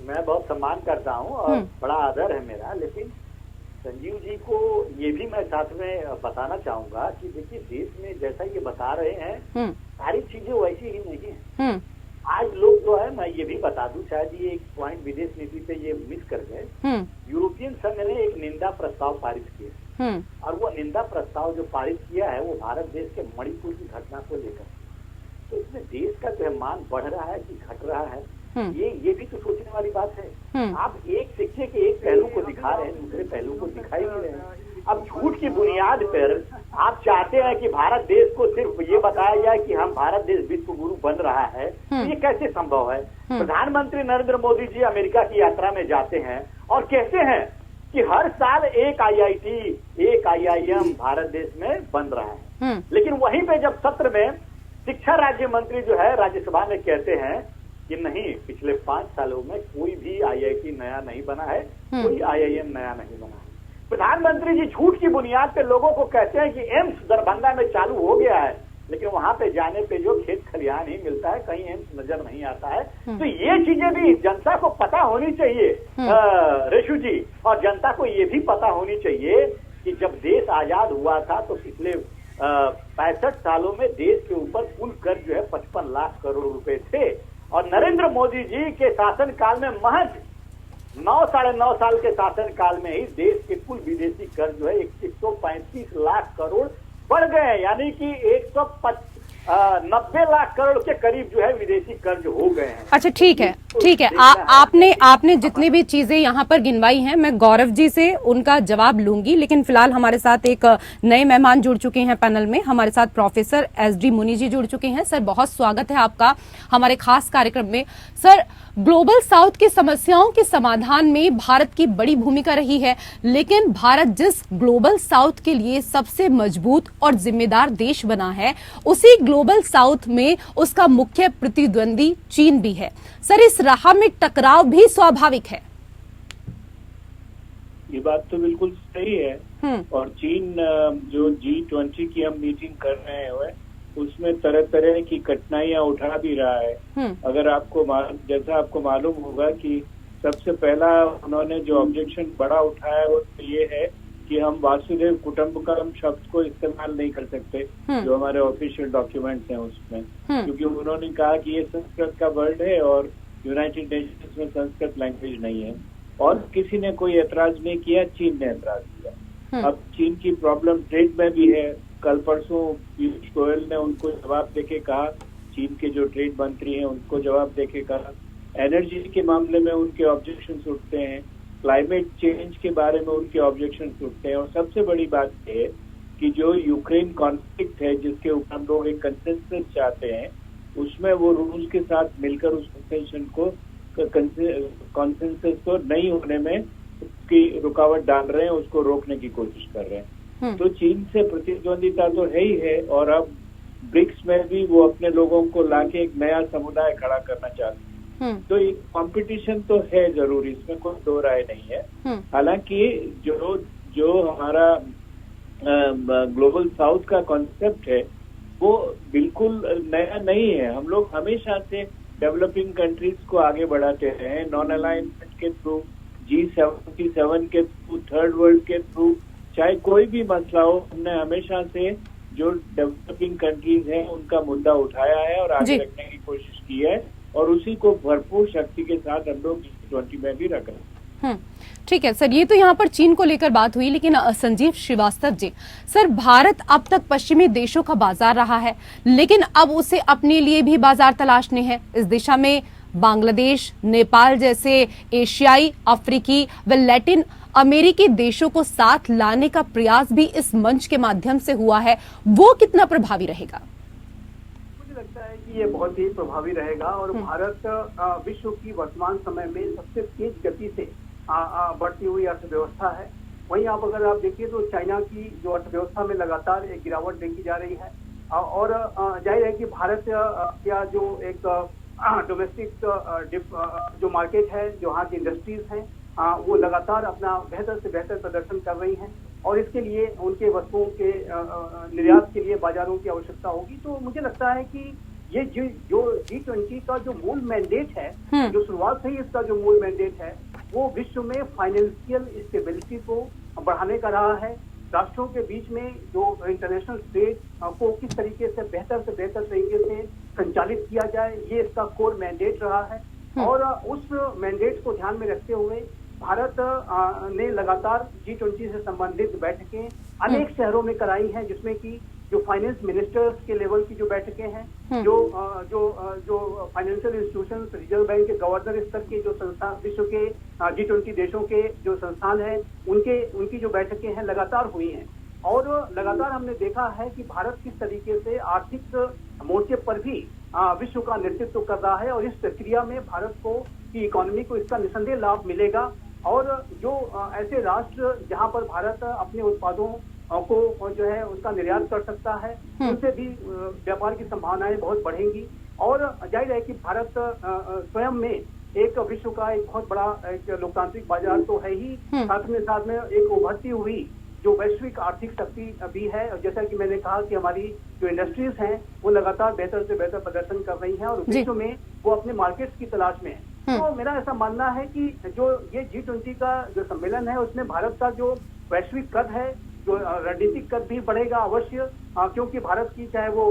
मैं बहुत सम्मान करता हूँ और बड़ा आदर है मेरा, लेकिन संजीव जी को ये भी मैं साथ में बताना चाहूंगा कि देखिए, देश में जैसा ये बता रहे हैं सारी चीजें वैसी ही नहीं है। आज लोग जो है, मैं ये भी बता दूं, शायद ये एक पॉइंट विदेश नीति पे ये मिस कर गए, यूरोपियन यूरोपियन संघ ने एक निंदा प्रस्ताव पारित किया और वो निंदा प्रस्ताव जो पारित किया है वो भारत देश के मणिपुर की घटना को लेकर। तो इसमें देश का जो है मान बढ़ रहा है कि घट रहा है, ये भी तो सोचने वाली बात है। आप एक सिक्के के एक पहलू को दिखा रहे हैं, दूसरे पहलू को दिखाई नहीं रहे हैं। अब झूठ की बुनियाद पर आप चाहते हैं कि भारत देश को सिर्फ ये बताया जाए कि हम भारत देश विश्व गुरु बन रहा है, तो ये कैसे संभव है? प्रधानमंत्री नरेंद्र मोदी जी अमेरिका की यात्रा में जाते हैं और कहते हैं कि हर साल एक IIT, एक IIM भारत देश में बन रहा है, लेकिन वहीं पे जब सत्र में शिक्षा राज्य मंत्री जो है राज्यसभा में कहते हैं कि नहीं, पिछले 5 सालों में कोई भी IIT नया नहीं बना है, कोई IIM नया नहीं बना है। प्रधानमंत्री जी झूठ की बुनियाद पे लोगों को कहते हैं कि एम्स दरभंगा में चालू हो गया है, लेकिन वहां पे जाने पे जो खेत खलिहान ही मिलता है, कहीं एम्स नजर नहीं आता है। तो ये चीजें भी जनता को पता होनी चाहिए रेशु जी, और जनता को ये भी पता होनी चाहिए कि जब देश आजाद हुआ था तो पिछले 65 सालों में देश के ऊपर कुल कर्ज जो है 55 लाख करोड़ रुपए थे, और नरेंद्र मोदी जी के शासन काल में महज 9 साढ़े 9 साल के शासन काल में ही देश के कुल विदेशी कर्ज जो है 135 लाख करोड़ बढ़ गए हैं, यानी कि 190 लाख करोड़ के करीब जो है विदेशी कर्ज हो गए हैं। अच्छा, ठीक है, ठीक है। आपने जितनी भी चीजें यहाँ पर गिनवाई हैं, मैं गौरव जी से उनका जवाब लूंगी, लेकिन फिलहाल हमारे साथ एक नए मेहमान जुड़ चुके हैं पैनल में। हमारे साथ प्रोफेसर SD मुनि जी जुड़ चुके हैं। सर, बहुत स्वागत है आपका हमारे खास कार्यक्रम में। सर, ग्लोबल साउथ की समस्याओं के समाधान में भारत की बड़ी भूमिका रही है, लेकिन भारत जिस ग्लोबल साउथ के लिए सबसे मजबूत और जिम्मेदार देश बना है, उसी ग्लोबल साउथ में उसका मुख्य प्रतिद्वंदी चीन भी है। सर, इस राह में टकराव भी स्वाभाविक है। ये बात तो बिल्कुल सही है। और चीन जो G20 की हम मीटिंग कर रहे हैं उसमें तरह तरह की कठिनाइयां उठा भी रहा है। अगर आपको जैसा आपको मालूम होगा कि सबसे पहला उन्होंने जो ऑब्जेक्शन बड़ा उठाया वो ये है कि हम वासुदेव कुटुंबकम शब्द को इस्तेमाल नहीं कर सकते जो हमारे ऑफिशियल डॉक्यूमेंट्स हैं उसमें, क्योंकि उन्होंने कहा कि ये संस्कृत का वर्ड है और यूनाइटेड नेशंस में संस्कृत लैंग्वेज नहीं है। और किसी ने कोई एतराज नहीं किया, चीन ने एतराज किया। अब चीन की प्रॉब्लम ट्रेड में भी है। कल परसों पीयूष गोयल ने उनको जवाब देके कहा, चीन के जो ट्रेड मंत्री हैं उनको जवाब देके कहा, एनर्जी के मामले में उनके ऑब्जेक्शन उठते हैं, क्लाइमेट चेंज के बारे में उनके ऑब्जेक्शन उठते हैं, और सबसे बड़ी बात यह है कि जो यूक्रेन कॉन्फ्लिक्ट है जिसके ऊपर हम लोग एक कंसेंसस चाहते हैं, उसमें वो रूस के साथ मिलकर उस कंसेंसस को नहीं होने में उसकी रुकावट डाल रहे हैं, उसको रोकने की कोशिश कर रहे हैं। तो चीन से प्रतिद्वंदिता तो है ही है, और अब ब्रिक्स में भी वो अपने लोगों को लाके एक नया समुदाय खड़ा करना चाहते हैं। तो एक कंपटीशन तो है जरूर, इसमें कोई दो राय नहीं है। हालांकि जो हमारा ग्लोबल साउथ का कॉन्सेप्ट है वो बिल्कुल नया नहीं है। हम लोग हमेशा से डेवलपिंग कंट्रीज को आगे बढ़ाते रहे हैं, नॉन अलाइनमेंट के थ्रू, G77 के थ्रू, थर्ड वर्ल्ड के थ्रू, चाहे कोई भी मसला हो, हमने हमेशा से जो डेवलपिंग कंट्रीज हैं उनका मुद्दा उठाया है और आगे रखने की कोशिश की है, और उसी को भरपूर शक्ति के साथ हम लोग G20 में भी रख रहे हैं। ठीक है सर, ये तो यहाँ पर चीन को लेकर बात हुई, लेकिन संजीव श्रीवास्तव जी, सर, भारत अब तक पश्चिमी देशों का बाजार रहा है, लेकिन अब उसे अपने लिए भी बाजार तलाशने हैं। इस दिशा में बांग्लादेश, नेपाल जैसे एशियाई, अफ्रीकी व लैटिन अमेरिकी देशों को साथ लाने का प्रयास भी इस मंच के माध्यम से हुआ है। वो कितना प्रभावी रहेगा? मुझे लगता है कि ये बहुत ही प्रभावी रहेगा, और भारत विश्व की वर्तमान समय में सबसे तेज गति से बढ़ती हुई अर्थव्यवस्था है। वहीं अगर आप देखिए तो चाइना की जो अर्थव्यवस्था में लगातार एक गिरावट देखी जा रही है, और जाहिर है कि भारत का जो एक डोमेस्टिक जो मार्केट है, जो वहाँ की इंडस्ट्रीज हैं, वो लगातार अपना बेहतर से बेहतर प्रदर्शन कर रही हैं, और इसके लिए उनके वस्तुओं के निर्यात के लिए बाजारों की आवश्यकता होगी। तो मुझे लगता है कि ये जो G20 का जो मूल मैंडेट है, जो शुरुआत से ही इसका जो मूल मैंडेट है, वो विश्व में फाइनेंशियल स्टेबिलिटी को बढ़ाने का रहा है। राष्ट्रों के बीच में जो इंटरनेशनल ट्रेड को किस तरीके से बेहतर तरीके से संचालित किया जाए, ये इसका कोर मैंडेट रहा है। और उस मैंडेट को ध्यान में रखते हुए भारत ने लगातार G20 से संबंधित बैठकें अनेक शहरों में कराई हैं, जिसमें कि जो फाइनेंस मिनिस्टर्स के लेवल की जो बैठकें हैं, जो फाइनेंशियल इंस्टीट्यूशंस, रिजर्व बैंक के गवर्नर स्तर के जो संस्थान, विश्व के G20 देशों के जो संस्थान हैं, उनकी जो बैठकें हैं लगातार हुई हैं। और लगातार हमने देखा है कि भारत किस तरीके से आर्थिक मोर्चे पर भी विश्व का नेतृत्व कर रहा है, और इस प्रक्रिया में भारत की इकोनॉमी को इसका निसंदेह लाभ मिलेगा। और जो ऐसे राष्ट्र जहां पर भारत अपने उत्पादों को जो है उसका निर्यात कर सकता है, उनसे भी व्यापार की संभावनाएं बहुत बढ़ेंगी। और जाहिर है कि भारत स्वयं में एक विश्व का एक बहुत बड़ा एक लोकतांत्रिक बाजार तो है ही, साथ में एक उभरती हुई जो वैश्विक आर्थिक शक्ति भी है। और जैसा कि मैंने कहा कि हमारी जो इंडस्ट्रीज हैं वो लगातार बेहतर से बेहतर प्रदर्शन कर रही हैं और विश्व में वो अपने मार्केट्स की तलाश में है। तो मेरा ऐसा मानना है कि जो ये G20 का जो सम्मेलन है उसमें भारत का जो वैश्विक कद है, जो रणनीतिक कद भी बढ़ेगा अवश्य, क्योंकि भारत की चाहे वो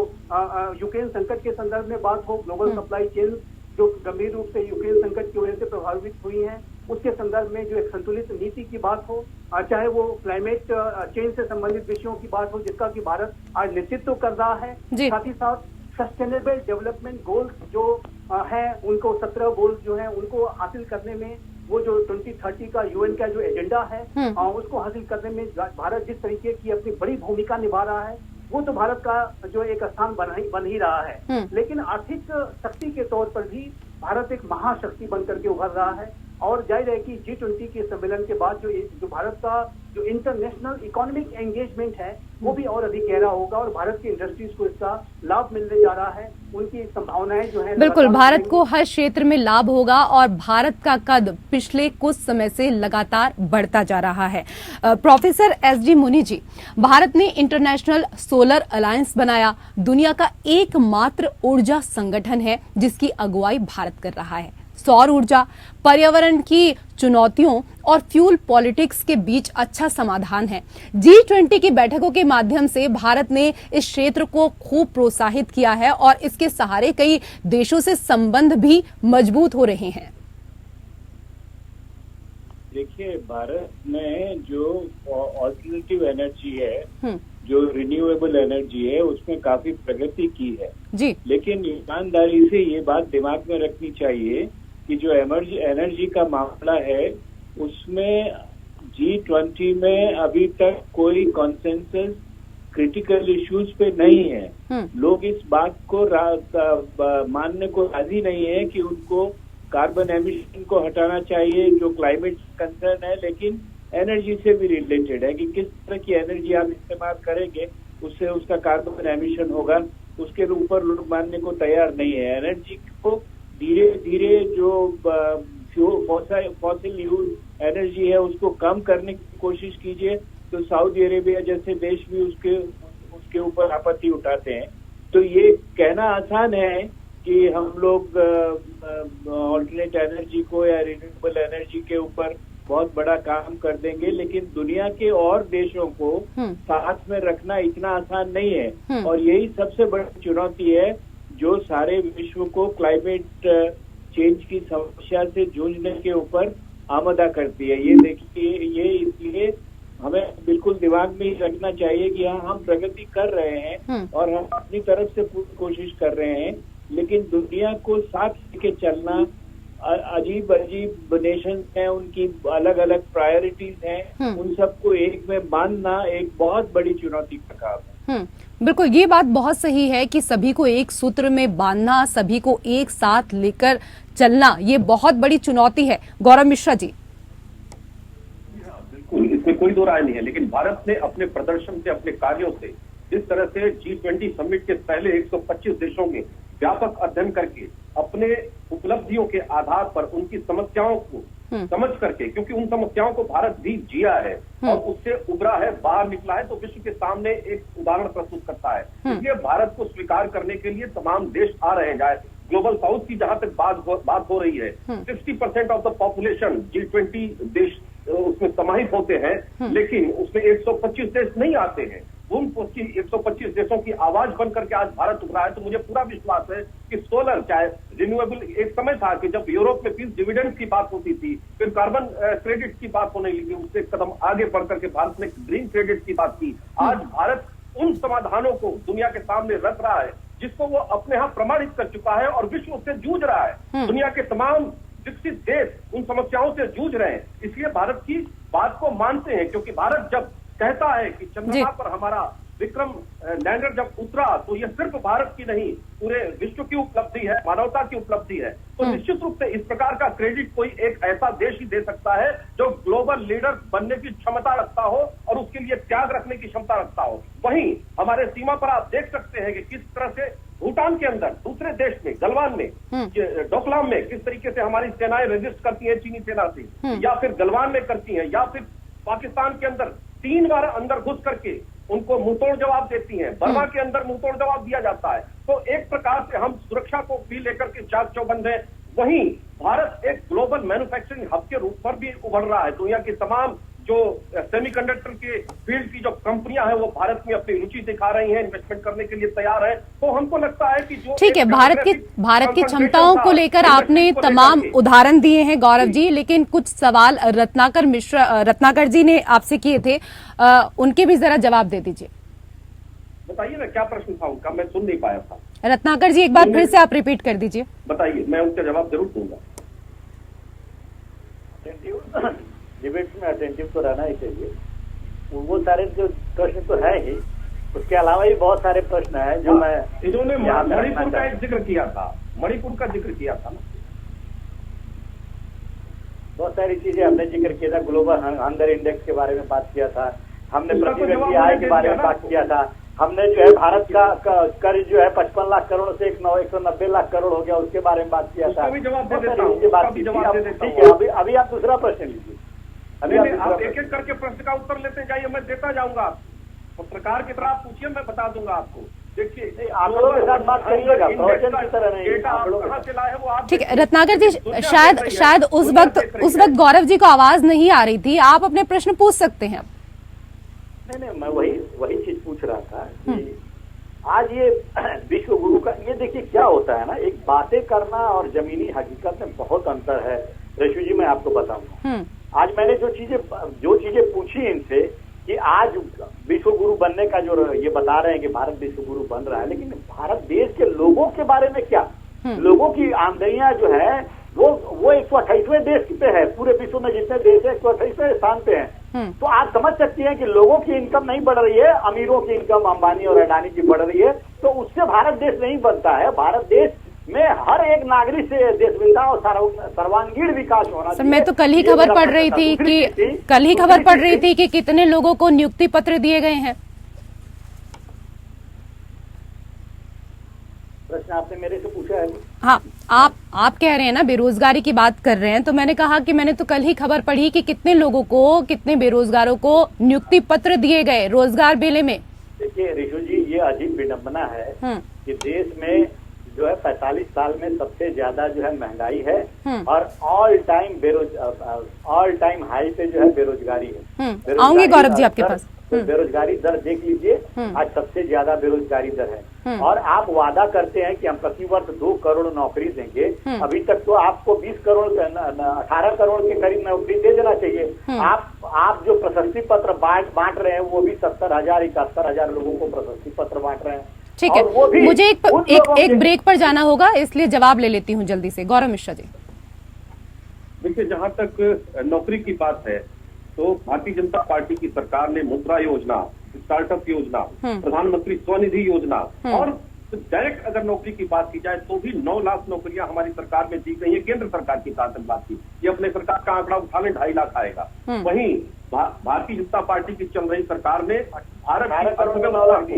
यूक्रेन संकट के संदर्भ में बात हो, ग्लोबल सप्लाई चेन जो गंभीर रूप से यूक्रेन संकट की वजह से प्रभावित हुई हैं, उसके संदर्भ में जो एक संतुलित नीति की बात हो, चाहे वो क्लाइमेट चेंज से संबंधित विषयों की बात हो जिसका कि भारत आज नेतृत्व कर रहा है, साथ ही साथ सस्टेनेबल डेवलपमेंट गोल्स जो हैं, उनको 17 गोल्स जो हैं उनको हासिल करने में, वो जो 2030 का यूएन का जो एजेंडा है उसको हासिल करने में भारत जिस तरीके की अपनी बड़ी भूमिका निभा रहा है, वो तो भारत का जो एक स्थान बन ही रहा है। लेकिन आर्थिक शक्ति के तौर पर भी भारत एक महाशक्ति बनकर के उभर रहा है। और जाहिर है कि G20 के सम्मेलन के बाद जो भारत का जो इंटरनेशनल इकोनॉमिक एंगेजमेंट है वो भी और अधिक गहरा होगा, और भारत की इंडस्ट्रीज को इसका लाभ मिलने जा रहा है। उनकी संभावनाएं जो है बिल्कुल, भारत को हर क्षेत्र में लाभ होगा और भारत का कद पिछले कुछ समय से लगातार बढ़ता जा रहा है। प्रोफेसर SG मुनि जी, भारत ने इंटरनेशनल सोलर अलायंस बनाया, दुनिया का एकमात्र ऊर्जा संगठन है जिसकी अगुवाई भारत कर रहा है। सौर ऊर्जा, पर्यावरण की चुनौतियों और फ्यूल पॉलिटिक्स के बीच अच्छा समाधान है। G20 की बैठकों के माध्यम से भारत ने इस क्षेत्र को खूब प्रोत्साहित किया है और इसके सहारे कई देशों से संबंध भी मजबूत हो रहे हैं। देखिए, भारत में जो ऑल्टरनेटिव एनर्जी है, जो रिन्यूएबल एनर्जी है, उसमें काफी प्रगति की है जी। लेकिन ईमानदारी से ये बात दिमाग में रखनी चाहिए कि जो एनर्जी का मामला है उसमें G20 में अभी तक कोई कॉन्सेंसस क्रिटिकल इश्यूज पे नहीं है। लोग इस बात को मानने को राजी नहीं है कि उनको कार्बन एमिशन को हटाना चाहिए जो क्लाइमेट कंसर्न है, लेकिन एनर्जी से भी रिलेटेड है कि किस तरह की एनर्जी आप इस्तेमाल करेंगे उससे उसका कार्बन एमिशन होगा, उसके ऊपर लोग मानने को तैयार नहीं है। एनर्जी को धीरे धीरे जो फॉसिल यूज एनर्जी है उसको कम करने की कोशिश कीजिए, तो सऊदी अरेबिया जैसे देश भी उसके ऊपर आपत्ति उठाते हैं। तो ये कहना आसान है कि हम लोग ऑल्टरनेट एनर्जी को या रिन्यूएबल एनर्जी के ऊपर बहुत बड़ा काम कर देंगे, लेकिन दुनिया के और देशों को साथ में रखना इतना आसान नहीं है। और यही सबसे बड़ी चुनौती है जो सारे विश्व को क्लाइमेट चेंज की समस्या से जूझने के ऊपर आमदा करती है। ये देखिए, ये इसलिए हमें बिल्कुल दिमाग में ही रखना चाहिए कि हाँ, हम प्रगति कर रहे हैं और हम अपनी तरफ से पूरी कोशिश कर रहे हैं, लेकिन दुनिया को साथ लेके चलना, अजीब अजीब नेशन हैं, उनकी अलग अलग प्रायोरिटीज हैं, उन सबको एक में बांधना एक बहुत बड़ी चुनौती का काम है। बिल्कुल, ये बात बहुत सही है कि सभी को एक सूत्र में बांधना, सभी को एक साथ लेकर चलना, ये बहुत बड़ी चुनौती है। गौरव मिश्रा जी। बिल्कुल, इसमें कोई दो राय नहीं है, लेकिन भारत ने अपने प्रदर्शन से, अपने कार्यों से, जिस तरह से G20 समिट के पहले 125 देशों में व्यापक अध्ययन करके अपने उपलब्धियों के आधार पर उनकी समस्याओं को समझ करके, क्योंकि उन समस्याओं को भारत भी जिया है और उससे उभरा है, बाहर निकला है, तो विश्व के सामने एक उदाहरण प्रस्तुत करता है। इसलिए भारत को स्वीकार करने के लिए तमाम देश आ रहे हैं। जाए ग्लोबल साउथ की जहां तक बात हो रही है, 60% ऑफ द पॉपुलेशन G20 देश उसमें समाहित होते हैं, लेकिन उसमें 125 देश नहीं आते हैं। उन 125 देशों की आवाज बन करके आज भारत उभरा है। तो मुझे पूरा विश्वास है कि सोलर, चाहे रिन्यूएबल, एक समय था कि जब यूरोप में पीस डिविडेंड की बात होती थी, फिर कार्बन क्रेडिट की बात होने लगी, उससे एक कदम आगे बढ़कर के भारत ने ग्रीन क्रेडिट की बात की। आज भारत उन समाधानों को दुनिया के सामने रख रहा है जिसको वो अपने यहाँ प्रमाणित कर चुका है और विश्व उससे जूझ रहा है। दुनिया के तमाम विकसित देश उन समस्याओं से जूझ रहे हैं, इसलिए भारत की बात को मानते हैं, क्योंकि भारत जब कहता है कि चंद्रमा पर हमारा विक्रम लैंडर जब उतरा तो यह सिर्फ भारत की नहीं, पूरे विश्व की उपलब्धि है, मानवता की उपलब्धि है। तो निश्चित रूप से इस प्रकार का क्रेडिट कोई एक ऐसा देश ही दे सकता है जो ग्लोबल लीडर बनने की क्षमता रखता हो और उसके लिए त्याग रखने की क्षमता रखता हो। वहीं हमारे सीमा पर आप देख सकते हैं कि किस तरह से भूटान के अंदर, दूसरे देश में, गलवान में, डोकलाम में किस तरीके से हमारी सेनाएं रजिस्ट करती है चीनी सेना से, या फिर गलवान में करती है, या फिर पाकिस्तान के अंदर 3 बार अंदर घुस करके उनको मुंहतोड़ जवाब देती हैं, बर्मा के अंदर मुंहतोड़ जवाब दिया जाता है। तो एक प्रकार से हम सुरक्षा को भी लेकर के चाक चौबंद हैं। वहीं भारत एक ग्लोबल मैन्युफैक्चरिंग हब के रूप पर भी उभर रहा है। दुनिया की तमाम जो सेमीकंडक्टर के फील्ड की जो कंपनियां हैं वो भारत में अपनी रुचि दिखा रही हैं, इन्वेस्टमेंट करने के लिए तैयार है। तो हमको लगता है कि जो ठीक है, भारत की क्षमताओं को लेकर आपने तमाम उदाहरण दिए हैं गौरव जी, लेकिन कुछ सवाल रत्नाकर जी ने आपसे किए थे, उनके भी जरा जवाब दे दीजिए। बताइए ना, क्या प्रश्न था उनका, मैं सुन नहीं पाया था। रत्नाकर जी, एक बार फिर से आप रिपीट कर दीजिए। बताइए, मैं उनका जवाब जरूर दूंगा। डिबेट में अटेंटिव तो रहना ही चाहिए। वो सारे जो प्रश्न तो है ही, उसके अलावा भी बहुत सारे प्रश्न है जो मैं, इन्होंने मणिपुर का एक जिक्र किया था, मणिपुर का जिक्र किया था ना, बहुत सारी चीजें हमने जिक्र किया था। ग्लोबल हंगर इंडेक्स के बारे में बात किया था हमने, प्रति व्यक्ति आय के बारे में बात किया था हमने, जो है भारत का कर्ज जो है 55 लाख करोड़ से 190 लाख करोड़ हो गया, उसके बारे में बात किया था। ठीक है, अभी आप दूसरा प्रश्न लीजिए। अभी आप एक एक करके प्रश्न का उत्तर लेते जाइए, मैं देता जाऊंगा। पत्रकार की तरह आप पूछिए, मैं बता दूंगा आपको। देखिए, आंकड़ों के साथ बात करिएगा, प्रवचन की तरह नहीं। कहाँ से लाए वो आप। ठीक है रत्नाकर जी, शायद उस वक्त गौरव जी को आवाज नहीं आ रही थी, आप अपने प्रश्न पूछ सकते हैं। नहीं, मैं वही चीज पूछ रहा था कि आज ये विश्व गुरु का, ये देखिए क्या होता है ना, एक बातें करना और जमीनी हकीकत में बहुत अंतर है। रेशु जी, मैं आपको बताऊंगा, आज मैंने जो चीजें पूछी इनसे कि आज विश्व गुरु बनने का जो ये बता रहे हैं कि भारत विश्व गुरु बन रहा है, लेकिन भारत देश के लोगों के बारे में क्या, लोगों की आमदनियां जो है वो 128वें देश पे है, पूरे विश्व में जितने देश है 128वें स्थान पे हैं। तो आप समझ सकती हैं कि लोगों की इनकम नहीं बढ़ रही है, अमीरों की इनकम अंबानी और अडानी की बढ़ रही है, तो उससे भारत देश नहीं बनता है। भारत देश में हर एक नागरिक से देशविंदा और सर्वांगीण विकास होना चाहिए। मैं तो कल ही खबर पढ़ रही थी कि कितने लोगों को नियुक्ति पत्र दिए गए हैं। प्रश्न आपने मेरे से पूछा है। हाँ, आप कह रहे हैं ना, बेरोजगारी की बात कर रहे हैं, तो मैंने कहा कि मैंने तो कल ही खबर पढ़ी कि कितने बेरोजगारों को नियुक्ति पत्र दिए गए रोजगार मेले में। देखिए रिशु जी, ये अजीब विडंबना है कि देश में जो है 45 साल में सबसे ज्यादा जो है महंगाई है और ऑल टाइम हाई पे जो है बेरोजगारी है। आऊंगे गौरव जी आपके पास। बेरोजगारी दर देख लीजिए, आज सबसे ज्यादा बेरोजगारी दर है। और आप वादा करते हैं कि हम प्रति वर्ष 2 करोड़ नौकरी देंगे, अभी तक तो आपको 20 करोड़ 18 करोड़ के करीब नौकरी दे देना चाहिए। आप जो प्रशस्ति पत्र बांट रहे हैं वो भी 70,000 71,000 लोगों को प्रशस्ति पत्र बांट रहे हैं। ठीक है, मुझे एक ब्रेक पर जाना होगा, इसलिए जवाब ले लेती हूँ जल्दी से। गौरव मिश्रा जी, देखिए, जहां तक नौकरी की बात है तो भारतीय जनता पार्टी की सरकार ने मुद्रा योजना, स्टार्टअप योजना, प्रधानमंत्री स्वनिधि योजना और डायरेक्ट अगर नौकरी की बात की जाए तो भी 9 लाख नौकरियां हमारी सरकार में दी गई है। केंद्र सरकार की बात की, ये अपने सरकार का आंकड़ा उठा लें 2.5 लाख आएगा। वहीं भारतीय जनता पार्टी की चल रही सरकार ने भारत की अर्थव्यवस्था को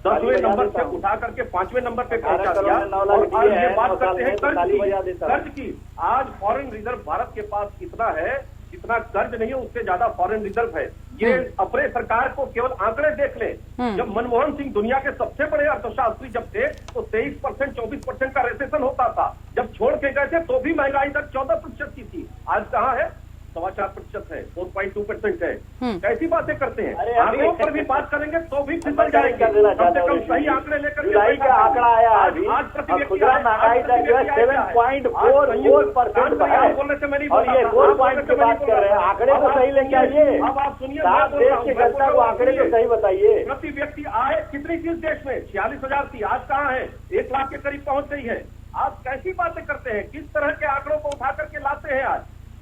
10वें नंबर से उठा करके 5वें नंबर पे पहुंचा दिया। और आज ये बात करते हैं कर्ज की। आज फॉरेन रिजर्व भारत के पास इतना है, जितना कर्ज नहीं है उससे ज्यादा फॉरेन रिजर्व है। ये अपने सरकार को केवल आंकड़े देख लें। जब मनमोहन सिंह दुनिया के सबसे बड़े अर्थशास्त्री जब थे तो 23% 24% का रिसेशन होता था। जब छोड़ के गए थे तो भी महंगाई दर 14% की थी। आज कहाँ है? 4.25% है, 4.2% है। कैसी बातें करते हैं? अरे आंकड़ों पर भी बात करेंगे तो भी फिसल जाएंगे। कर देना कम से चाहता कम हूँ सही आंकड़े लेकर जुलाई का आंकड़ा आया अभी, आज प्रति व्यक्ति खुदरा महंगाई दर जो है 7.44% है, बोलने से मैं नहीं और ये 4 पॉइंट की बात कर रहे हैं। आंकड़े तो सही लेके आइए। अब आप सुनिए, साफ देश की जनता को आंकड़े तो सही बताइए। प्रति व्यक्ति आय कितनी थी इस देश में? 46,000 थी, आज कहाँ है? 1 लाख के करीब पहुंच गई है। आप कैसी बातें करते हैं? किस तरह के आंकड़ों को उठा करके लाते हैं?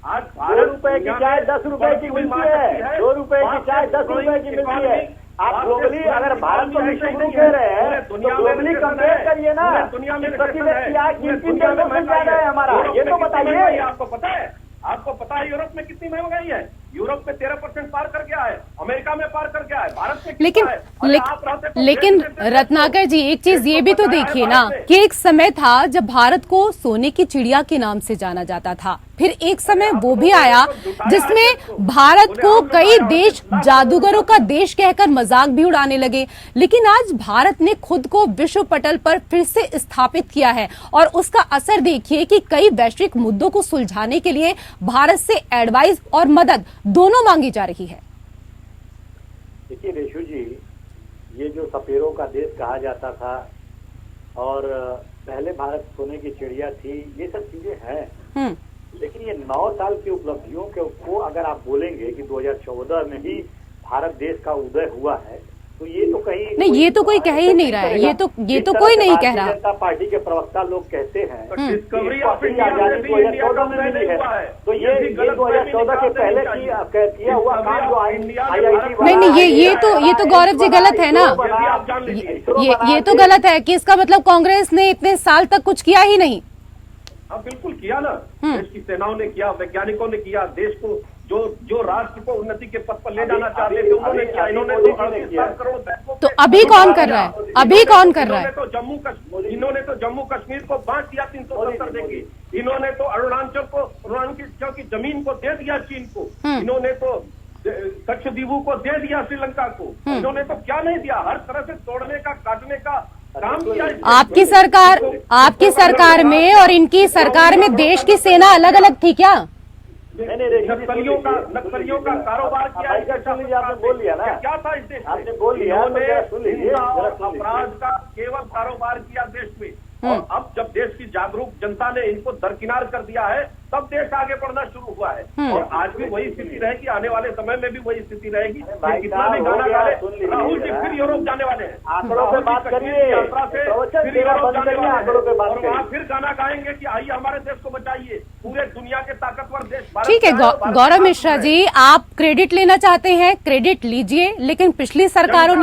आज 2 रुपए की चाय 10 रुपए की मिलती है, 2 रुपए की चाय 10 रुपए की मिलती है। आप ग्लोबली अगर भारत को विश्व गुरु कह रहे हैं तो ग्लोबली कंपेयर करिए ना। दुनिया में प्रति व्यक्ति आय किन देशों से ज्यादा है हमारा, ये तो बताइए। आपको पता है? आपको पता है यूरोप में कितनी महंगाई है? यूरोप में 13% पार कर गया है, अमेरिका में पार कर गया है, भारत में लेकिन रत्नाकर जी, एक चीज ये भी तो देखिए ना कि एक समय था जब भारत को सोने की चिड़िया के नाम से जाना जाता था, फिर एक समय वो भी आया जिसमें भारत को कई देश जादूगरों का देश कहकर मजाक भी उड़ाने लगे। लेकिन आज भारत ने खुद को विश्व पटल पर फिर से स्थापित किया है और उसका असर देखिए कि कई वैश्विक मुद्दों को सुलझाने के लिए भारत से एडवाइस और मदद दोनों मांगी जा रही है। देखिए रेशु जी, ये जो सपेरों का देश कहा जाता था और पहले भारत सोने की चिड़िया थी, ये सब चीजें हैं। लेकिन ये 9 साल की उपलब्धियों को अगर आप बोलेंगे कि 2014 में ही भारत देश का उदय हुआ है, तो ये तो कहीं नहीं, ये तो कोई कह ही नहीं रहा है। ये तो कोई नहीं कह रहा। जनता पार्टी के प्रवक्ता लोग कहते हैं डिस्कवरी ऑफ इंडिया 2014 में मिली है, तो ये 2014 के पहले किया हुआ काम जो IIT नहीं, ये तो गौरव जी गलत है ना। ये तो गलत है कि इसका मतलब कांग्रेस ने इतने साल तक कुछ किया ही नहीं। हाँ बिल्कुल किया ना, देश की सेनाओं ने किया, वैज्ञानिकों ने किया, देश को जो राष्ट्र को उन्नति के पथ पर ले जाना चाहते थे उन्होंने किया। इन्होंने तो 38 करोड़ तो अभी कौन कर रहा है? अभी कौन कर रहा है? इन्होंने तो जम्मू कश्मीर को बांट दिया 370 देके। इन्होंने तो अरुणाचल की जमीन को दे दिया चीन को। इन्होंने तो लक्षद्वीप को दे दिया श्रीलंका को। इन्होंने तो क्या नहीं दिया, हर तरह से तोड़ने का काटने का काम किया। आपकी सरकार में और इनकी सरकार में देश की सेना अलग अलग थी क्या? नक्सलियों का कारोबार किया। आपने बोल लिया ना, क्या था इस देश में? आपने बोल लिया, अपराध का केवल कारोबार किया देश में। और अब जब देश की जागरूक जनता ने इनको दरकिनार कर दिया है, तब देश आगे बढ़ना शुरू हुआ है। और आज भी वही स्थिति रहेगी, आने वाले समय में भी वही स्थिति रहेगी। कितना भी गाना गा ले, राहुल जी फिर यूरोप जाने वाले हैं। आंकड़ों पे बात करिए, यात्रा से फिर यूरोप जाने वाले हैं और करिए। वहाँ फिर गाना गाएंगे कि आइए हमारे देश को बचाइए, पूरे दुनिया के ताकतवर देश। ठीक है गौरव मिश्रा जी, आप क्रेडिट लेना चाहते हैं, क्रेडिट लीजिए, लेकिन पिछली सरकारों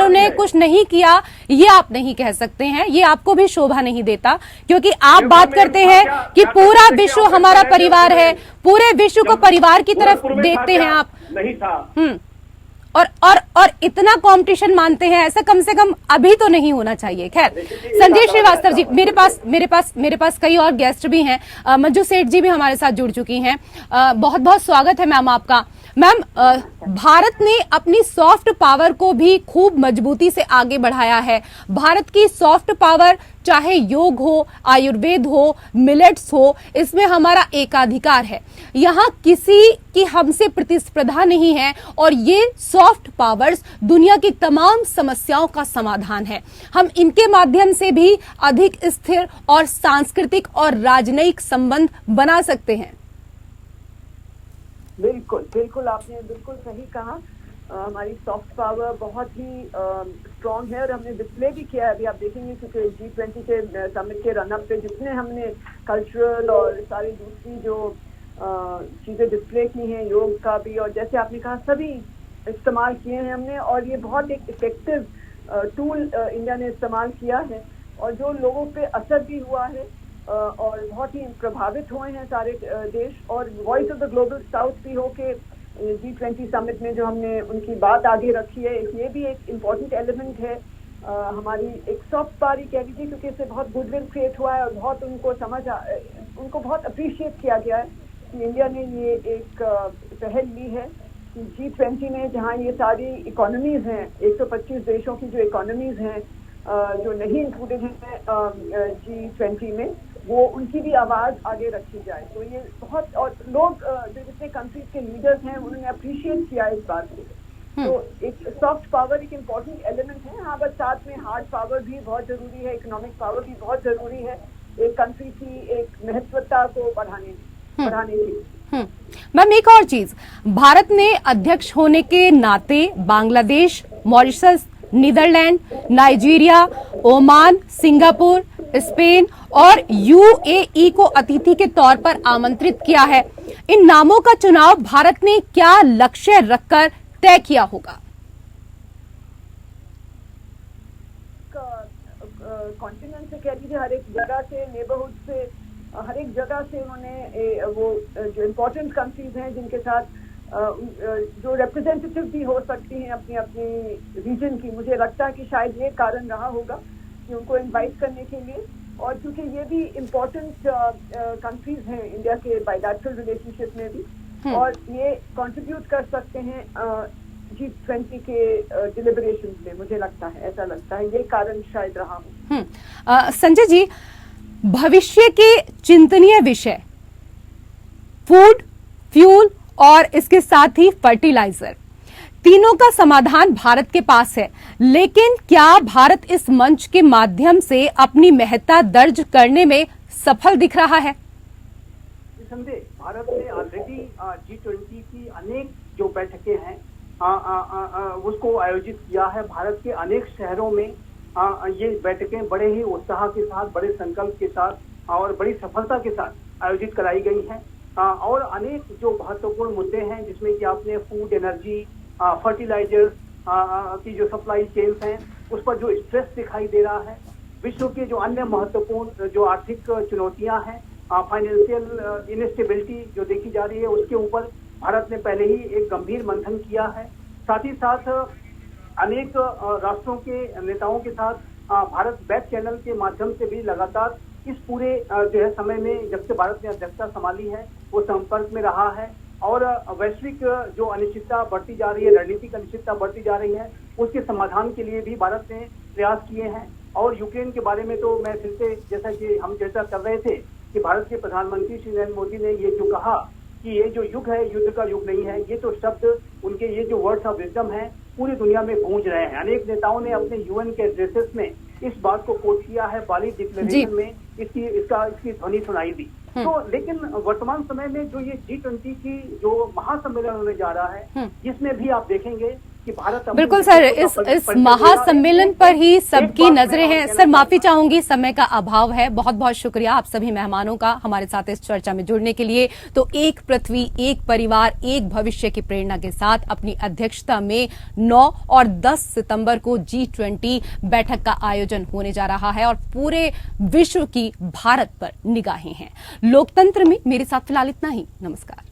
ने कुछ नहीं किया ये आप नहीं कह सकते हैं। ये आपको भी शोभा नहीं देता, क्योंकि आप बात करते हैं कि पूरा विश्व हमारा परिवार है, पूरे विश्व को परिवार की तरफ देखते हैं आप। नहीं था। और इतना कंपटीशन मानते हैं, ऐसा कम से कम अभी तो नहीं होना चाहिए। खैर, संजय श्रीवास्तव जी, मेरे पास कई और गेस्ट भी हैं। मंजू सेठ जी भी हमारे साथ जुड़ चुकी हैं। बहुत बहुत स्वागत है मैम आपका। मैम, भारत ने अपनी सॉफ्ट पावर को भी खूब मजबूती से आगे बढ़ाया है। भारत की सॉफ्ट पावर चाहे योग हो, आयुर्वेद हो, मिलेट्स हो, इसमें हमारा एकाधिकार है। यहाँ किसी की हमसे प्रतिस्पर्धा नहीं है और ये सॉफ्ट पावर्स दुनिया की तमाम समस्याओं का समाधान है। हम इनके माध्यम से भी अधिक स्थिर और सांस्कृतिक और राजनयिक संबंध बना सकते हैं। बिल्कुल आपने बिल्कुल सही कहा। हमारी सॉफ्ट पावर बहुत ही स्ट्रांग है और हमने डिस्प्ले भी किया है। अभी आप देखेंगे क्योंकि G20 के समिट के रनअप पे जितने हमने कल्चरल और सारी दूसरी जो चीजें डिस्प्ले की हैं, योग का भी, और जैसे आपने कहा सभी इस्तेमाल किए हैं हमने, और ये बहुत एक इफेक्टिव टूल इंडिया ने इस्तेमाल किया है और जो लोगों पे असर भी हुआ है और बहुत ही प्रभावित हुए हैं सारे देश। और voice of the global south भी हो के G20 समिट में जो हमने उनकी बात आगे रखी है, ये भी एक इम्पॉर्टेंट एलिमेंट है। हमारी एक सॉफ्ट पावर ही कह लीजिए, क्योंकि इससे बहुत गुडविल क्रिएट हुआ है और बहुत उनको बहुत अप्रिशिएट किया गया है कि इंडिया ने ये एक पहल ली है कि G20 में, जहाँ ये सारी इकोनॉमीज हैं, 125 देशों की जो इकोनॉमीज हैं, जो नहीं इंक्लूडेड है G20 में, वो उनकी भी आवाज आगे रखी जाए। तो ये बहुत, और लोग जो जितने कंट्रीज के लीडर्स हैं उन्होंने अप्रिशिएट किया इस बात को। तो एक सॉफ्ट पावर एक इम्पोर्टेंट एलिमेंट है, हाँ, बस साथ में हार्ड पावर भी बहुत जरूरी है, इकोनॉमिक पावर भी बहुत जरूरी है एक कंट्री की एक महत्वता को बढ़ाने की। मैम, एक और चीज, भारत ने अध्यक्ष होने के नाते Bangladesh, Mauritius, Netherlands, Nigeria, Oman, Singapore, Spain और UAE को अतिथि के तौर पर आमंत्रित किया है। इन नामों का चुनाव भारत ने क्या लक्ष्य रखकर तय किया होगा? कॉन्टिनेंट से कह लीजिए, हर एक जगह से, नेबरहुड से, हर एक जगह से उन्होंने वो जो इम्पोर्टेंट कंट्रीज हैं जिनके साथ जो रिप्रेजेंटेटिव भी हो सकती हैं अपनी अपनी रीजन की, मुझे लगता है कि शायद ये कारण रहा होगा कि उनको इनवाइट करने के लिए। और क्योंकि ये भी इम्पोर्टेंट कंट्रीज हैं इंडिया के बायलैटरल रिलेशनशिप में भी, और ये कंट्रीब्यूट कर सकते हैं G20 के डिलिबरेशन में, मुझे लगता है, ऐसा लगता है, ये कारण शायद रहा हो। संजय जी, भविष्य के चिंतनीय विषय फूड, फ्यूल और इसके साथ ही फर्टिलाइजर, तीनों का समाधान भारत के पास है, लेकिन क्या भारत इस मंच के माध्यम से अपनी महत्ता दर्ज करने में सफल दिख रहा है? निसंदेह भारत ने ऑलरेडी G20 की अनेक जो बैठकें हैं उसको आयोजित किया है। भारत के अनेक शहरों में ये बैठकें बड़े ही उत्साह के साथ, बड़े संकल्प के साथ और बड़ी सफलता के साथ आयोजित कराई गई हैं। और अनेक जो महत्वपूर्ण मुद्दे हैं जिसमें कि आपने फूड, एनर्जी, फर्टिलाइजर की जो सप्लाई चेन्स हैं उस पर जो स्ट्रेस दिखाई दे रहा है, विश्व के जो अन्य महत्वपूर्ण जो आर्थिक चुनौतियां हैं, फाइनेंशियल इनस्टेबिलिटी जो देखी जा रही है, उसके ऊपर भारत ने पहले ही एक गंभीर मंथन किया है। साथ ही साथ अनेक राष्ट्रों के नेताओं के साथ भारत बैक चैनल के माध्यम से भी लगातार इस पूरे जो है समय में, जब से भारत ने अध्यक्षता संभाली है, वो संपर्क में रहा है। और वैश्विक जो अनिश्चितता बढ़ती जा रही है, रणनीतिक अनिश्चितता बढ़ती जा रही है, उसके समाधान के लिए भी भारत ने प्रयास किए हैं। और यूक्रेन के बारे में तो मैं फिर से, जैसा कि हम चर्चा कर रहे थे, कि भारत के प्रधानमंत्री श्री नरेंद्र मोदी ने ये जो कहा कि ये जो युग है युद्ध का युग नहीं है, ये तो शब्द उनके, ये जो वर्ड्स ऑफ विजडम है, पूरी दुनिया में गूंज रहे हैं। अनेक नेताओं ने अपने UN के एड्रेसेस में इस बात को कोट किया है, बाली डिक्लेरेशन में इसकी ध्वनि सुनाई दी। तो लेकिन वर्तमान समय में जो ये G20 की जो महासम्मेलन होने जा रहा है, जिसमें भी आप देखेंगे कि भारत, बिल्कुल सर, इस महासम्मेलन पर ही सबकी नजरें हैं। सर, माफी चाहूंगी, समय का अभाव है। बहुत बहुत शुक्रिया आप सभी मेहमानों का हमारे साथ इस चर्चा में जुड़ने के लिए। तो एक पृथ्वी, एक परिवार, एक भविष्य की प्रेरणा के साथ अपनी अध्यक्षता में 9 और 10 सितंबर को G20 बैठक का आयोजन होने जा रहा है और पूरे विश्व की भारत पर निगाहें हैं। लोकतंत्र में मेरे साथ फिलहाल इतना ही। नमस्कार।